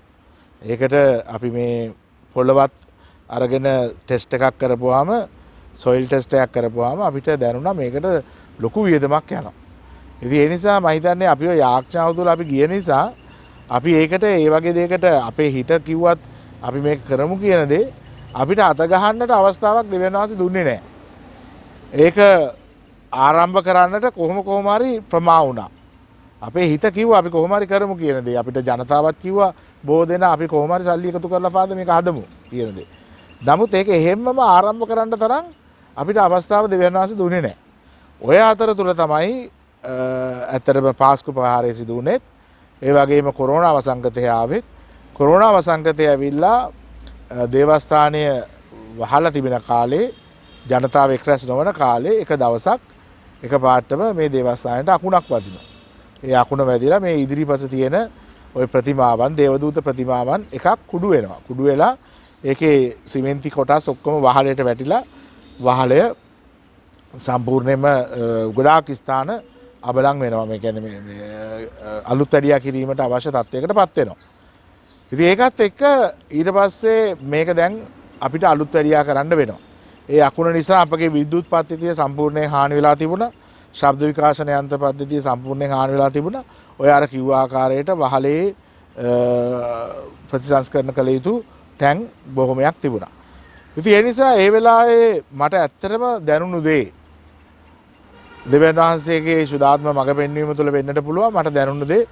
ඒකට අපි මේ පොළවත් අරගෙන ටෙස්ට් එකක් කරපුවාම සොයිල් ටෙස්ට් එකක් කරපුවාම අපිට දැනුණා මේකට ලොකු වියදමක් යනවා. ඉතින් ඒ නිසා මම හිතන්නේ අපිව යාඥාව තුළ අපි ගිය නිසා අපි ඒකට ඒ වගේ දෙයකට අපේ හිත කිව්වත් අපි මේක කරමු කියන දේ අපිට අත ගහන්නට අවස්ථාවක් දෙවියන් වහන්සේ දුන්නේ නැහැ. ඒක ආරම්භ කරන්නට කොහොම හරි ප්‍රමා වුණා. අපේ හිත කිව්වා අපි කොහොම හරි කරමු කියන දේ. අපිට ජනතාවත් කිව්වා බොහෝ දෙනා අපි කොහොම හරි සල්ලි එකතු කරලා ෆාද මේක හදමු කියන දේ. නමුත් ඒක එහෙම්මම ආරම්භ කරන්න තරම් අපිට අවස්ථාව දෙවියන් වහන්සේ දුන්නේ නැහැ. ඔය අතරතුර තමයි ඇත්තටම පාස්කු ප්‍රහාරය සිදු වුණේ. ඒ වගේම කොරෝනා වසංගතය ආවෙත්. කොරෝනා වසංගතය ඇවිල්ලා දේවස්ථානය වහලා තිබෙන කාලේ ජනතාව එක්රැස් නොවන කාලේ එක දවසක් එක පාටම මේ දේවස්ථානයට අකුණක් වදිනවා. ඒ අකුණ වැදිලා මේ ඉදිරිපස තියෙන ওই ප්‍රතිමාවන් දේවදූත ප්‍රතිමාවන් එකක් කුඩු වෙනවා. කුඩු වෙලා ඒකේ සිමෙන්ති කොටස් ඔක්කොම වහලයට වැටිලා වහලය සම්පූර්ණයෙන්ම ගොඩාක් ස්ථාන අබලන් වෙනවා. මේ කියන්නේ මේ අලුත් වැඩියා කිරීමට අවශ්‍ය තත්වයකටපත් වෙනවා. ඉතින් ඒකත් එක්ක ඊට පස්සේ මේක දැන් අපිට අලුත් වැඩියා කරන්න වෙනවා. ඒ අකුණ නිසා අපගේ විද්‍යුත් පද්ධතිය සම්පූර්ණයෙන් හානි වෙලා තිබුණා. ශබ්ද විකාශන යන්ත්‍ර පද්ධතිය සම්පූර්ණයෙන් හානි වෙලා තිබුණා. ඔය අර කිව්ව ආකාරයට වහලේ ප්‍රතිසංස්කරණ කළ යුතු තැන් බොහොමයක් තිබුණා. ඉතින් ඒ නිසා ඒ වෙලාවේ මට ඇත්තටම දැනුණු දේ දෙවියන් වහන්සේගේ ශුද්ධාත්ම මඟ පෙන්වීම තුළ වෙන්නට පුළුවන්. මට දැනුණු දේ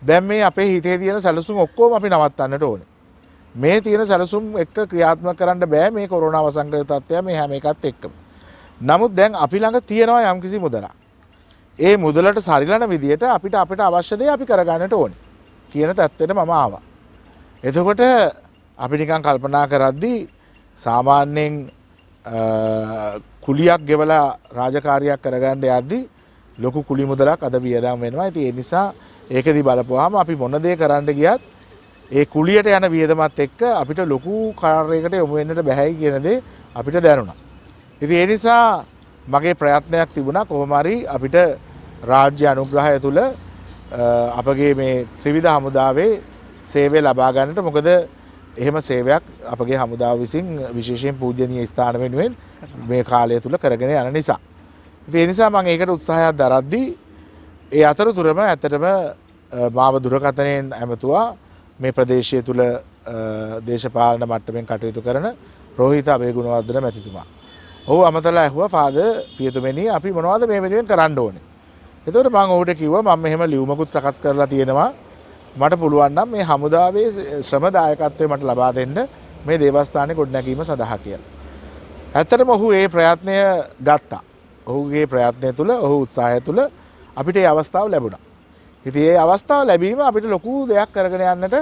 දැන් මේ අපේ හිතේ තියෙන සැලසුම් ඔක්කොම අපි නවත්තන්නට ඕනේ. මේ තියෙන සැලසුම් එක්ක ක්‍රියාත්මක කරන්න බෑ මේ කොරෝනා වසංගත තත්ත්වය මේ හැම එකත් එක්කම. නමුත් දැන් අපි ළඟ තියෙනවා යම්කිසි මුදලක්. ඒ මුදලට සරිලන විදියට අපිට අවශ්‍ය දේ අපි කරගන්නට ඕනේ කියන තත්ත්වෙට මම ආවා. එතකොට අපි නිකන් කල්පනා කරද්දී සාමාන්‍යයෙන් කුලියක් ගෙවලා රාජකාරියක් කරගන්න යද්දී ලොකු කුලි මුදලක් අද වියදම් වෙනවා. ඉතින් ඒ නිසා ඒකදී බලපුවාම අපි මොන දේ කරන්න ගියත් ඒ කුලියට යන වියදමත් එක්ක අපිට ලොකු කාර්යයකට යොමු වෙන්නට බැහැයි කියන දේ අපිට දැනුණා. ඉතින් ඒ නිසා මගේ ප්‍රයත්නයක් තිබුණා කොහොම හරි අපිට රාජ්‍ය අනුග්‍රහය තුල අපගේ මේ ත්‍රිවිධ හමුදාවේ සේවය ලබා ගන්නට. මොකද එහෙම සේවයක් අපගේ හමුදාව විසින් විශේෂයෙන් පූජනීය ස්ථාන වෙනුවෙන් මේ කාලය තුල කරගෙන යන නිසා. ඒ නිසා මම ඒකට උත්සාහයක් දරද්දී ඒ අතරතුරම ඇත්තටම මාව දුරකථනයෙන් ඇමතුවා මේ ප්‍රදේශය තුල දේශපාලන මට්ටමින් කටයුතු කරන රෝහිත අබේගුණවර්ධන මැතිතුමා. ඔහු අමතලා ඇහුවා ෆාදර් පියතුමනි අපි මොනවද මේ වෙනුවෙන් කරන්න ඕනේ. එතකොට මම ඔහුට කිව්වා මම මෙහෙම ලියුමකුත් සකස් කරලා තියෙනවා. මට පුළුවන් නම් මේ හමුදාවේ ශ්‍රම දායකත්වය මට ලබා දෙන්න මේ දේවස්ථානයේ ගොඩනැගීම සඳහා කියලා. ඇත්තටම ඔහු ඒ ප්‍රයත්නය ගත්තා. ඔහුගේ ප්‍රයත්නය තුළ ඔහු උත්සාහය තුළ අපිට ඒ අවස්ථාව ලැබුණා. ඉතින් ඒ අවස්ථාව ලැබීම අපිට ලොකු දෙයක් කරගෙන යන්නට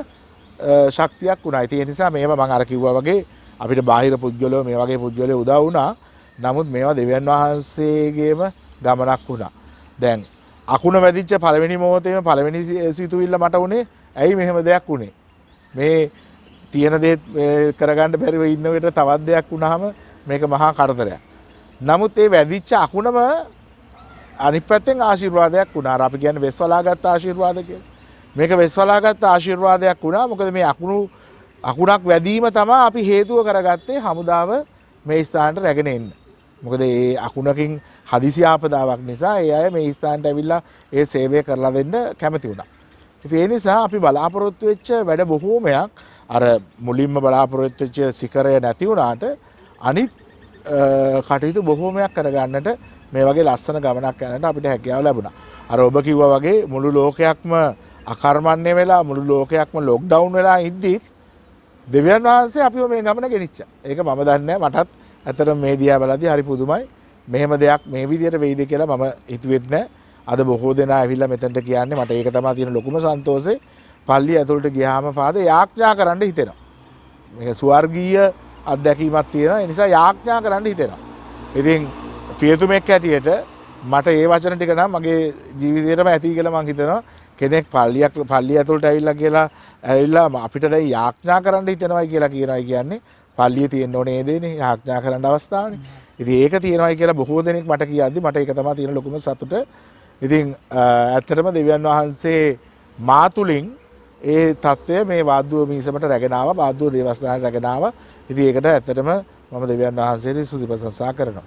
ශක්තියක් වුණා. ඉතින් ඒ නිසා මේවා මම අර කිව්වා වගේ අපිට බාහිර පුද්ගලයෝ මේ වගේ පුද්ගලයෝ උදව් වුණා. නමුත් මේවා දෙවියන් වහන්සේගේම ගමනක් වුණා. දැන් අකුණ වැදිච්ච පළවෙනි මොහොතේම පළවෙනි සිතුවිල්ල මට උනේ ඇයි මෙහෙම දෙයක් උනේ? මේ තියෙන දේ කරගන්න බැරිව ඉන්න විට තවත් දෙයක් වුණාම මේක මහා කරදරයක්. නමුත් ඒ වැදිච්ච අකුණම අනිත් පැත්තෙන් ආශිර්වාදයක් වුණා. අපි කියන්නේ වෙස්වලාගත් ආශිර්වාද කියලා. මේක වෙස්වලාගත් ආශිර්වාදයක් වුණා. මොකද මේ අකුණක් වැදීම තමයි අපි හේතුව කරගත්තේ හමුදාව මේ ස්ථානට රැගෙන එන්න. මොකද ඒ අකුණකින් හදිසි ආපදාවක් නිසා ඒ අය මේ ස්ථානට ඇවිල්ලා ඒ සේවය කරලා දෙන්න කැමති වුණා. ඉතින් ඒ නිසා අපි බලාපොරොත්තු වෙච්ච වැඩ බොහෝමයක් අර මුලින්ම බලාපොරොත්තු වෙච්ච සිකරය නැති වුණාට අනිත් කටයුතු බොහෝමයක් කරගන්නට මේ වගේ ලස්සන ගමනක් යනට අපිට හැකියාව ලැබුණා. අර ඔබ කිව්වා වගේ මුළු ලෝකයක්ම අකර්මණ්‍ය වෙලා මුළු ලෝකයක්ම ලොක්ඩවුන් වෙලා ඉද්දි දෙවියන් වහන්සේ අපිව මේ ගමන ගෙනිච්චා. ඒක මම දන්නේ නැහැ. මටත් ඇත්තටම මේ දිහා බලද්දී හරි පුදුමයි. මෙහෙම දෙයක් මේ විදියට වෙයිද කියලා මම හිතුවෙත් නැහැ. අද බොහෝ දෙනා ඇවිල්ලා මෙතනට කියන්නේ මට ඒක තමයි තියෙන ලොකුම සන්තෝෂේ. පල්ලිය ඇතුළට ගියාම ෆාදර් යාඥා කරන්න හිතෙනවා. මේක ස්වර්ගීය අත්දැකීමක් තියෙනවා. ඒ නිසා යාඥා කරන්න හිතෙනවා. ඉතින් පියතුමෙක් හැටියට මට ඒ වචන ටික නම් මගේ ජීවිතේටම ඇති කියලා මම හිතනවා. කෙනෙක් පල්ලිය ඇතුළට ඇවිල්ලා අපිට දැන් යාඥා කරන්න හිතෙනවයි කියලා කියනවායි කියන්නේ පල්ලිය තියෙන්න ඕනේ ඒ දේනේ යාඥා කරන්න අවස්ථාවනේ. ඉතින් ඒක තියෙනවායි කියලා බොහෝ දෙනෙක් මට කියද්දි මට ඒක තමයි තියෙන ලොකුම සතුට. ඉතින් ඇත්තටම දෙවියන් වහන්සේ මා තුලින් ඒ தত্ত্বය මේ වාද්දුව මීසමට රැගෙන ආවා. වාද්දුව දේවස්ථානට රැගෙන ආවා. ඉතින් ඒකට ඇත්තටම මම දෙවියන් වහන්සේට ස්තුති ප්‍රශංසා කරනවා.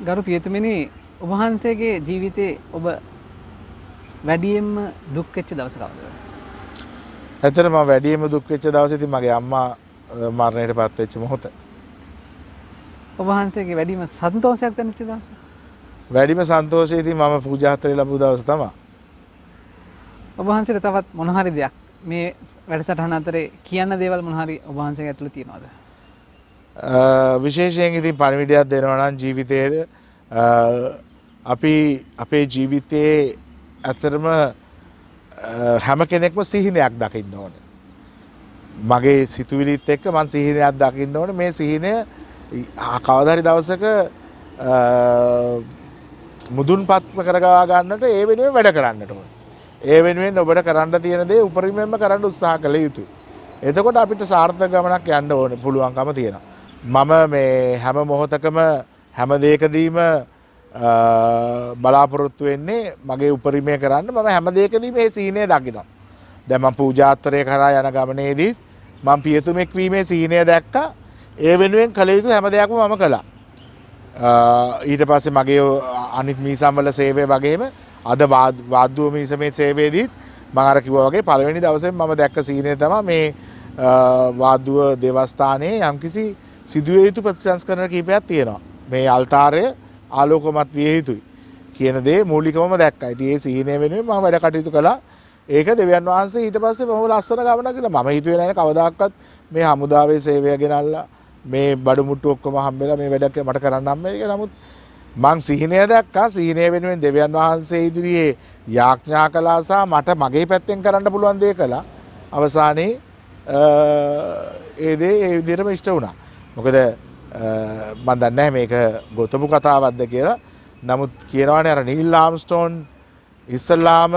ගරු පියතුමනි ඔබ වහන්සේගේ ජීවිතේ ඔබ වැඩියෙන්ම දුක් වෙච්ච දවස කවදද? ඇත්තටම මම වැඩියෙන්ම දුක් වෙච්ච දවසේ ඉතින් මගේ අම්මා මරණයටපත් වෙච්ච මොහොත. ඔබ වහන්සේගේ වැඩිම සන්තෝෂයක් දැනෙච්ච දවස? වැඩිම සන්තෝෂය ඉතින් මම පූජාහතරේ ලැබු දවස තමයි. ඔබ වහන්සේට තවත් මොන හරි දෙයක් මේ වැඩසටහන අතරේ කියන්න දේවල් මොන හරි ඔබ වහන්සේගේ ඇතුළේ තියෙනවද? විශේෂයෙන් ඉතින් පණිවිඩයක් දෙනවා නම් ජීවිතයේ අපි අපේ ජීවිතයේ ඇත්තටම හැම කෙනෙක්ම සිහිනයක් දකින්න ඕනේ. මගේ සිතුවිලිත් එක්ක මම සිහිනයක් දකින්න ඕනේ. මේ සිහිනය කවදා හරි දවසක මුදුන්පත්ම කරගවා ගන්නට ඒ වෙනුවෙන් වැඩ කරන්නට ඕනේ. ඒ වෙනුවෙන් ඔබට කරන්න තියෙන දේ උපරිමයෙන්ම කරන්න උත්සාහ කළ යුතුයි. එතකොට අපිට සාර්ථක ගමනක් යන්න ඕනේ පුළුවන්කම තියෙනවා. මම මේ හැම මොහොතකම හැම දෙයකදීම බලාපොරොත්තු වෙන්නේ මගේ උපරිමය කරන්න. මම හැම දෙයකදීම මේ සීනය දකිනවා. දැන් මම පූජාත්තරය කරා යන ගමනේදී මම පියතුමෙක් වීමේ සීනය දැක්කා. ඒ වෙනුවෙන් කළ යුතු හැම දෙයක්ම මම කළා. ඊට පස්සේ මගේ අනිත් මීසම් වල සේවය වගේම අද වාද්දුව මීසමේ සේවයේදීත් මම අර කිව්වා වගේ පළවෙනි දවසේ මම දැක්ක සීනය තමයි මේ වාද්දුව දේවස්ථානයේ යම්කිසි සිදුවිය යුතු ප්‍රතිසංස්කරණ කීපයක් තියෙනවා. මේ අල්තාරය ආලෝකමත් විය යුතුයි කියන දේ මූලිකවම දැක්කා. ඉතින් ඒ සීනය වෙනුවෙන් මම වැඩ කටයුතු කළා. ඒක දෙවියන් වහන්සේ ඊට පස්සේ බොහොම ලස්සන ගමනක් ගිහලා මම හිතුවේ නැහැ කවදාකවත් මේ හමුදාවේ සේවය ගෙනල්ලා මේ බඩු මුට්ටු ඔක්කොම හම්බෙලා මේ වැඩක් මට කරන්න හම්බෙයි කියලා. නමුත් මං සිහිනය දැක්කා. සිහිනය වෙනුවෙන් දෙවියන් වහන්සේ ඉදිරියේ යාඥා කළා සහ මට මගේ පැත්තෙන් කරන්න පුළුවන් දේ කළා. අවසානයේ ඒ දේ ඒ විදිහටම ඉෂ්ට වුණා. මොකද මම දන්නේ නැහැ මේක ගොතපු කතාවක්ද කියලා. නමුත් කියනවානේ අර නීල් ආම්ස්ටෝන් ඉස්සල්ලාම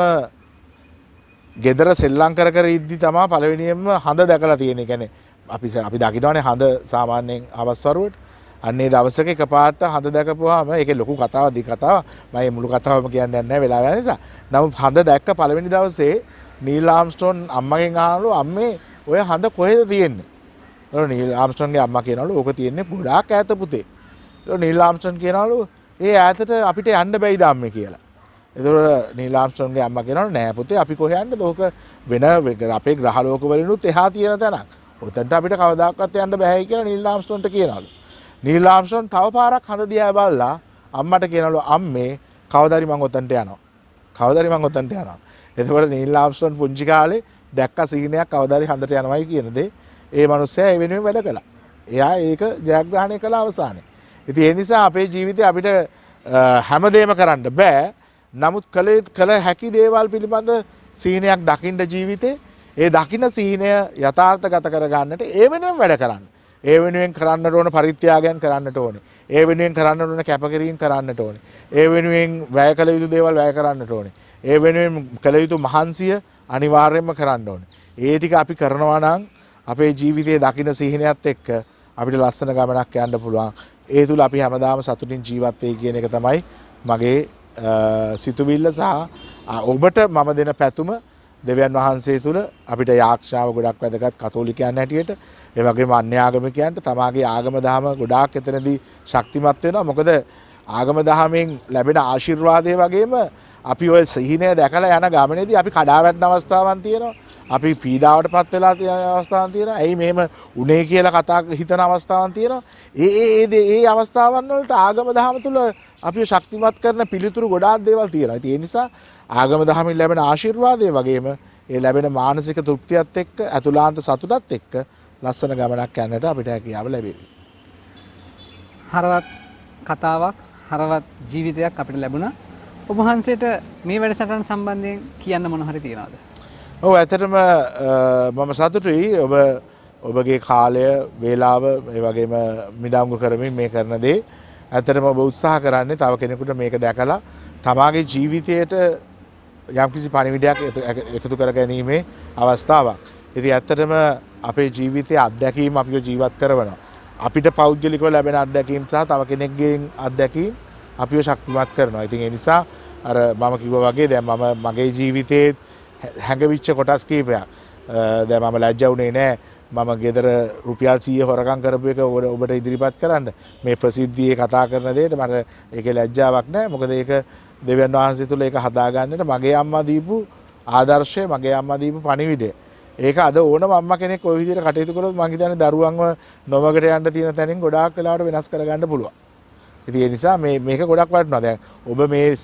ගෙදර සෙල්ලම් කර කර ඉද්දි තමයි පළවෙනියෙන්ම හඳ දැකලා තියෙන්නේ. කියන්නේ අපි දකින්නවානේ හඳ සාමාන්‍යයෙන් අවස්වරුවට. අන්නේ දවසක එකපාරට හඳ දැකපුවාම ඒකේ ලොකු කතාවක් දි කතාවක්. මම මේ මුළු කතාවම කියන්නේ නැහැ වෙලාව යන නිසා. නමුත් හඳ දැක්ක පළවෙනි දවසේ නීල් ආම්ස්ටෝන් අම්මගෙන් අහනලු අම්මේ ඔය හඳ කොහෙද තියෙන්නේ? ඒක නීල් ආම්ස්ටෝන්ගේ අම්මා කියනවලු ඕක තියෙන්නේ ගොඩාක් ඈත පුතේ. ඒක නීල් ආම්ස්ටෝන් කියනවලු ඒ ඈතට අපිට යන්න බැයිද අම්මේ කියලා. එතකොට නීල් ආම්ස්ට්‍රෝන්ගේ අම්මා කියනවලු නෑ පුතේ අපි කොහෙ යන්නද? ඕක වෙන අපේ ග්‍රහලෝක වලිනුත් එහා තියෙන තැනක්. ඔතනට අපිට කවදාකවත් යන්න බෑයි කියලා නීල් ආම්ස්ට්‍රෝන්ට කියනවලු. නීල් ආම්ස්ට්‍රෝන් තව පාරක් හඳ දිහා බලලා අම්මට කියනවලු අම්මේ කවදාරි මං ඔතනට යනවා. කවදාරි මං ඔතනට යනවා. එතකොට නීල් ආම්ස්ට්‍රෝන් පුංචි කාලේ දැක්ක සීනයක් කවදාරි හඳට යනවායි කියන දේ ඒ මිනිස්සයා ඒ වෙනුවෙන් වැඩ කළා. එයා ඒක ජයග්‍රහණය කළ අවසානයේ. ඉතින් ඒ නිසා අපේ ජීවිතේ අපිට හැමදේම කරන්න බෑ. නමුත් කළ හැකි දේවල් පිළිබඳ සීනයක් දකින්න ජීවිතේ ඒ දකින්න සීනය යථාර්ථගත කරගන්නට ඒ වෙනුවෙන් වැඩ කරන්න. ඒ වෙනුවෙන් කරන්නට ඕන පරිත්‍යාගයන් කරන්නට ඕනේ. ඒ වෙනුවෙන් කරන්නට ඕන කැපකිරීම කරන්නට ඕනේ. ඒ වෙනුවෙන් වැය කළ යුතු දේවල් වැය කරන්නට ඕනේ. ඒ වෙනුවෙන් කළ යුතු මහන්සිය අනිවාර්යයෙන්ම කරන්න ඕනේ. ඒ ටික අපි කරනවා නම් අපේ ජීවිතයේ දකින්න සීනයත් එක්ක අපිට ලස්සන ගමනක් යන්න පුළුවන්. ඒ තුල අපි හැමදාම සතුටින් ජීවත් වෙයි කියන එක තමයි මගේ සිතුවිල්ල සහ ඔබට මම දෙන පැතුම. දෙවියන් වහන්සේ තුල අපිට යාක්ෂාව ගොඩක් වැදගත් කතෝලිකයන් හැටියට ඒ වගේම අන්‍ය ආගමිකයන්ට තමාගේ ආගම දහම ගොඩාක් එතනදී ශක්තිමත් වෙනවා. මොකද ආගම දහමෙන් ලැබෙන ආශිර්වාදය වගේම අපි ඔය සිහිනය දැකලා යන ගමනේදී අපි කඩා වැටෙන අවස්ථාවන් තියෙනවා. අපි පීඩාවටපත් වෙලා තියෙන අවස්ථාවන් තියෙනවා. ඇයි මෙහෙම උනේ කියලා කතා හිතන අවස්ථාවන් තියෙනවා. ඒ අවස්ථාවන් වලට ආගම දහම තුල අපිව ශක්තිමත් කරන පිළිතුරු ගොඩාක් දේවල් තියෙනවා. ඉතින් ඒ නිසා ආගම දහමින් ලැබෙන ආශිර්වාදය වගේම ඒ ලැබෙන මානසික තෘප්තියත් එක්ක අතුලාන්ත සතුටත් එක්ක ලස්සන ගමනක් යන්නට අපිට හැකියාව ලැබෙයි. හරවත් කතාවක් හරවත් ජීවිතයක් අපිට ලැබුණා. ඔබ වහන්සේට මේ වැඩසටහන සම්බන්ධයෙන් කියන්න මොන හරි තියනවද? ඔව් ඇත්තටම මම සතුටුයි ඔබගේ කාලය වේලාව ඒ වගේම මිඩංගු කරමින් මේ කරන දේ. ඇත්තටම ඔබ උත්සාහ කරන්නේ තව කෙනෙකුට මේක දැකලා තමාගේ ජීවිතයට යම්කිසි පණිවිඩයක් එකතු කර ගැනීමේ අවස්ථාවක්. ඉතින් ඇත්තටම අපේ ජීවිතයේ අත්දැකීම් අපිව ජීවත් කරනවා. අපිට පෞද්ගලිකව ලැබෙන අත්දැකීම් සහ තව කෙනෙක්ගෙන් අත්දැකීම් අපිව ශක්තිමත් කරනවා. ඉතින් ඒ නිසා අර මම කිව්වා වගේ දැන් මම මගේ ජීවිතයේ හැඟවිච්ච කොටස් කීපයක්. දැන් මම ලැජ්ජා වුණේ නැහැ. මම ගෙදර රුපියල් 100 හොරකම් කරපු එක ඔබට ඉදිරිපත් කරන්න. මේ ප්‍රසිද්ධියේ කතා කරන දෙයට මට ඒකේ ලැජ්ජාවක් නැහැ. මොකද ඒක දෙවියන් වහන්සේ තුල ඒක හදාගන්නට මගේ අම්මා දීපු ආදර්ශය, මගේ අම්මා දීපු පණිවිඩය. ඒක අද ඕනම අම්මා කෙනෙක් ওই විදිහට කටයුතු කරොත් මම හිතන්නේ දරුවන්ව නොමගට යන්න තියෙන තැනින් ගොඩාක් වෙලාවට වෙනස් කරගන්න පුළුවන්. ඉතින් ඒ නිසා මේක ගොඩක් වටිනවා. දැන් ඔබ මේ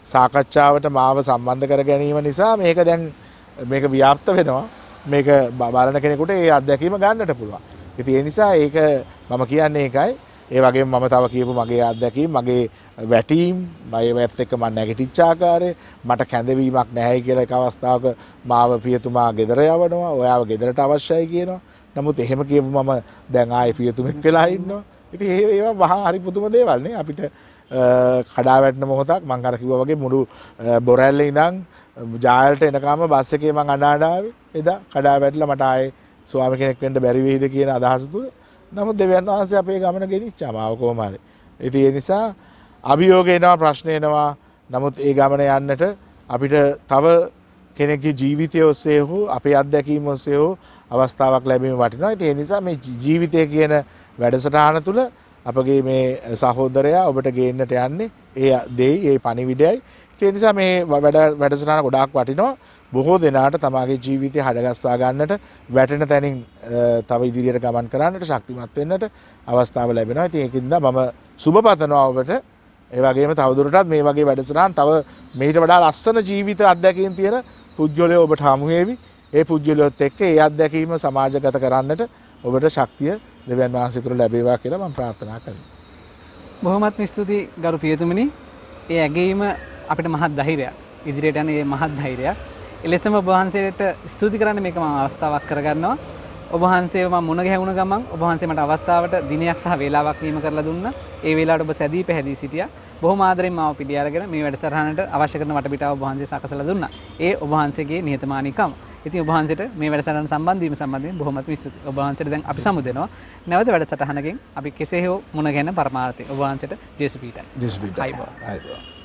සාකච්ඡාවට මාව සම්බන්ධ කර ගැනීම නිසා මේක ව්‍යාප්ත වෙනවා. මේක බලන කෙනෙකුට ඒ අත්දැකීම ගන්නට පුළුවන්. ඉතින් ඒ නිසා ඒක මම කියන්නේ ඒකයි. ඒ වගේම මම තව කියපු මගේ අත්දැකීම්, මගේ වැටීම්, මගේ වැත් එක්ක මම නැගිටිච්ච ආකාරය, මට කැඳවීමක් නැහැයි කියලා එක අවස්ථාවක මාව පියතුමා ගෙදර යවනවා. ඔයාව ගෙදරට අවශ්‍යයි කියනවා. නමුත් එහෙම කියපු මම දැන් ආයේ පියතුමෙක් වෙලා ඉන්නවා. ඉතින් ඒවා වහා හරි පුදුම දේවල් නේ. අපිට කඩා වැටෙන මොහොතක් මම අර කිව්වා වගේ මුළු බොරැල්ලේ ඉඳන් ජායලට එනකම් බස් එකේ මං අඬාවේ. එදා කඩා වැටලා මට ආයේ ස්වාමි කෙනෙක් වෙන්න බැරි වෙයිද කියන අදහස තුල. නමුත් දෙවියන් වහන්සේ අපේ ගමන ගෙනිච්චා මාව කොහොම හරි. ඉතින් ඒ නිසා අභියෝග එනවා ප්‍රශ්න එනවා. නමුත් ඒ ගමන යන්නට අපිට තව කෙනෙක්ගේ ජීවිතය ඔස්සේ හෝ අපේ අත්දැකීම ඔස්සේ හෝ අවස්ථාවක් ලැබීම වටිනවා. ඉතින් ඒ නිසා මේ ජීවිතය කියන වැඩසටහන තුළ අපගේ මේ සහෝදරයා ඔබට ගේන්නට යන්නේ ඒ දෙයි ඒ පණිවිඩයයි. ඒ නිසා මේ වැඩසටහන ගොඩාක් වටිනවා. බොහෝ දෙනාට තමාගේ ජීවිතය හඩගස්වා ගන්නට වැටෙන තැනින් තව ඉදිරියට ගමන් කරන්නට ශක්තිමත් වෙන්නට අවස්ථාව ලැබෙනවා. ඉතින් ඒකින්ද මම සුබ පතනවා ඔබට. ඒ වගේම තවදුරටත් මේ වගේ වැඩසටහන් තව මේට වඩා ලස්සන ජීවිත අත්දැකීම් තියෙන පුද්ගලයෝ ඔබට හමු වේවි. ඒ පුද්ගලයොත් එක්ක ඒ අත්දැකීම සමාජගත කරන්නට ඔබට ශක්තිය දෙවියන් වහන්සේ තුළ ලැබේවා කියලා මම ප්‍රාර්ථනා කරනවා. බොහොමත්ම ස්තුතියි ගරු පියතුමනි. ඒ ඇගීම අපිට මහත් ධෛර්යයක්. ඉදිරියට යන මේ මහත් ධෛර්යයක්. එලෙසම ඔබ වහන්සේට ස්තුති කරන්න මේක මම අවස්ථාවක් කරගන්නවා. ඔබ වහන්සේව මම මුණ ගැහුණ ගමන් ඔබ වහන්සේ මට අවස්ථාවට දිනයක් සහ වේලාවක් නියම කරලා දුන්නා. ඒ වේලාවට ඔබ සැදී පැහැදී සිටියා. බොහොම ආදරෙන් මාව පිළි අරගෙන මේ වැඩසටහනට අවශ්‍ය කරන වටපිටාව ඔබ වහන්සේ සකසලා දුන්නා. ඒ ඔබ වහන්සේගේ නිහතමානීකම. ඉතින් ඔබ වහන්සේට මේ වැඩසටහන සම්බන්ධ වීම සම්බන්ධයෙන් බොහොමත් ස්තුතියි. ඔබ වහන්සේට දැන් අපි සමුදෙනවා. නැවත වැඩසටහනකින් අපි කෙසේ හෝ මුණ ගැහෙන පරමාර්ථය. ඔබ වහන්සේට ජේසුස් පීඨයි. ජේසුස් පීඨයි. ආයිබෝවන්. ආයිබෝවන්.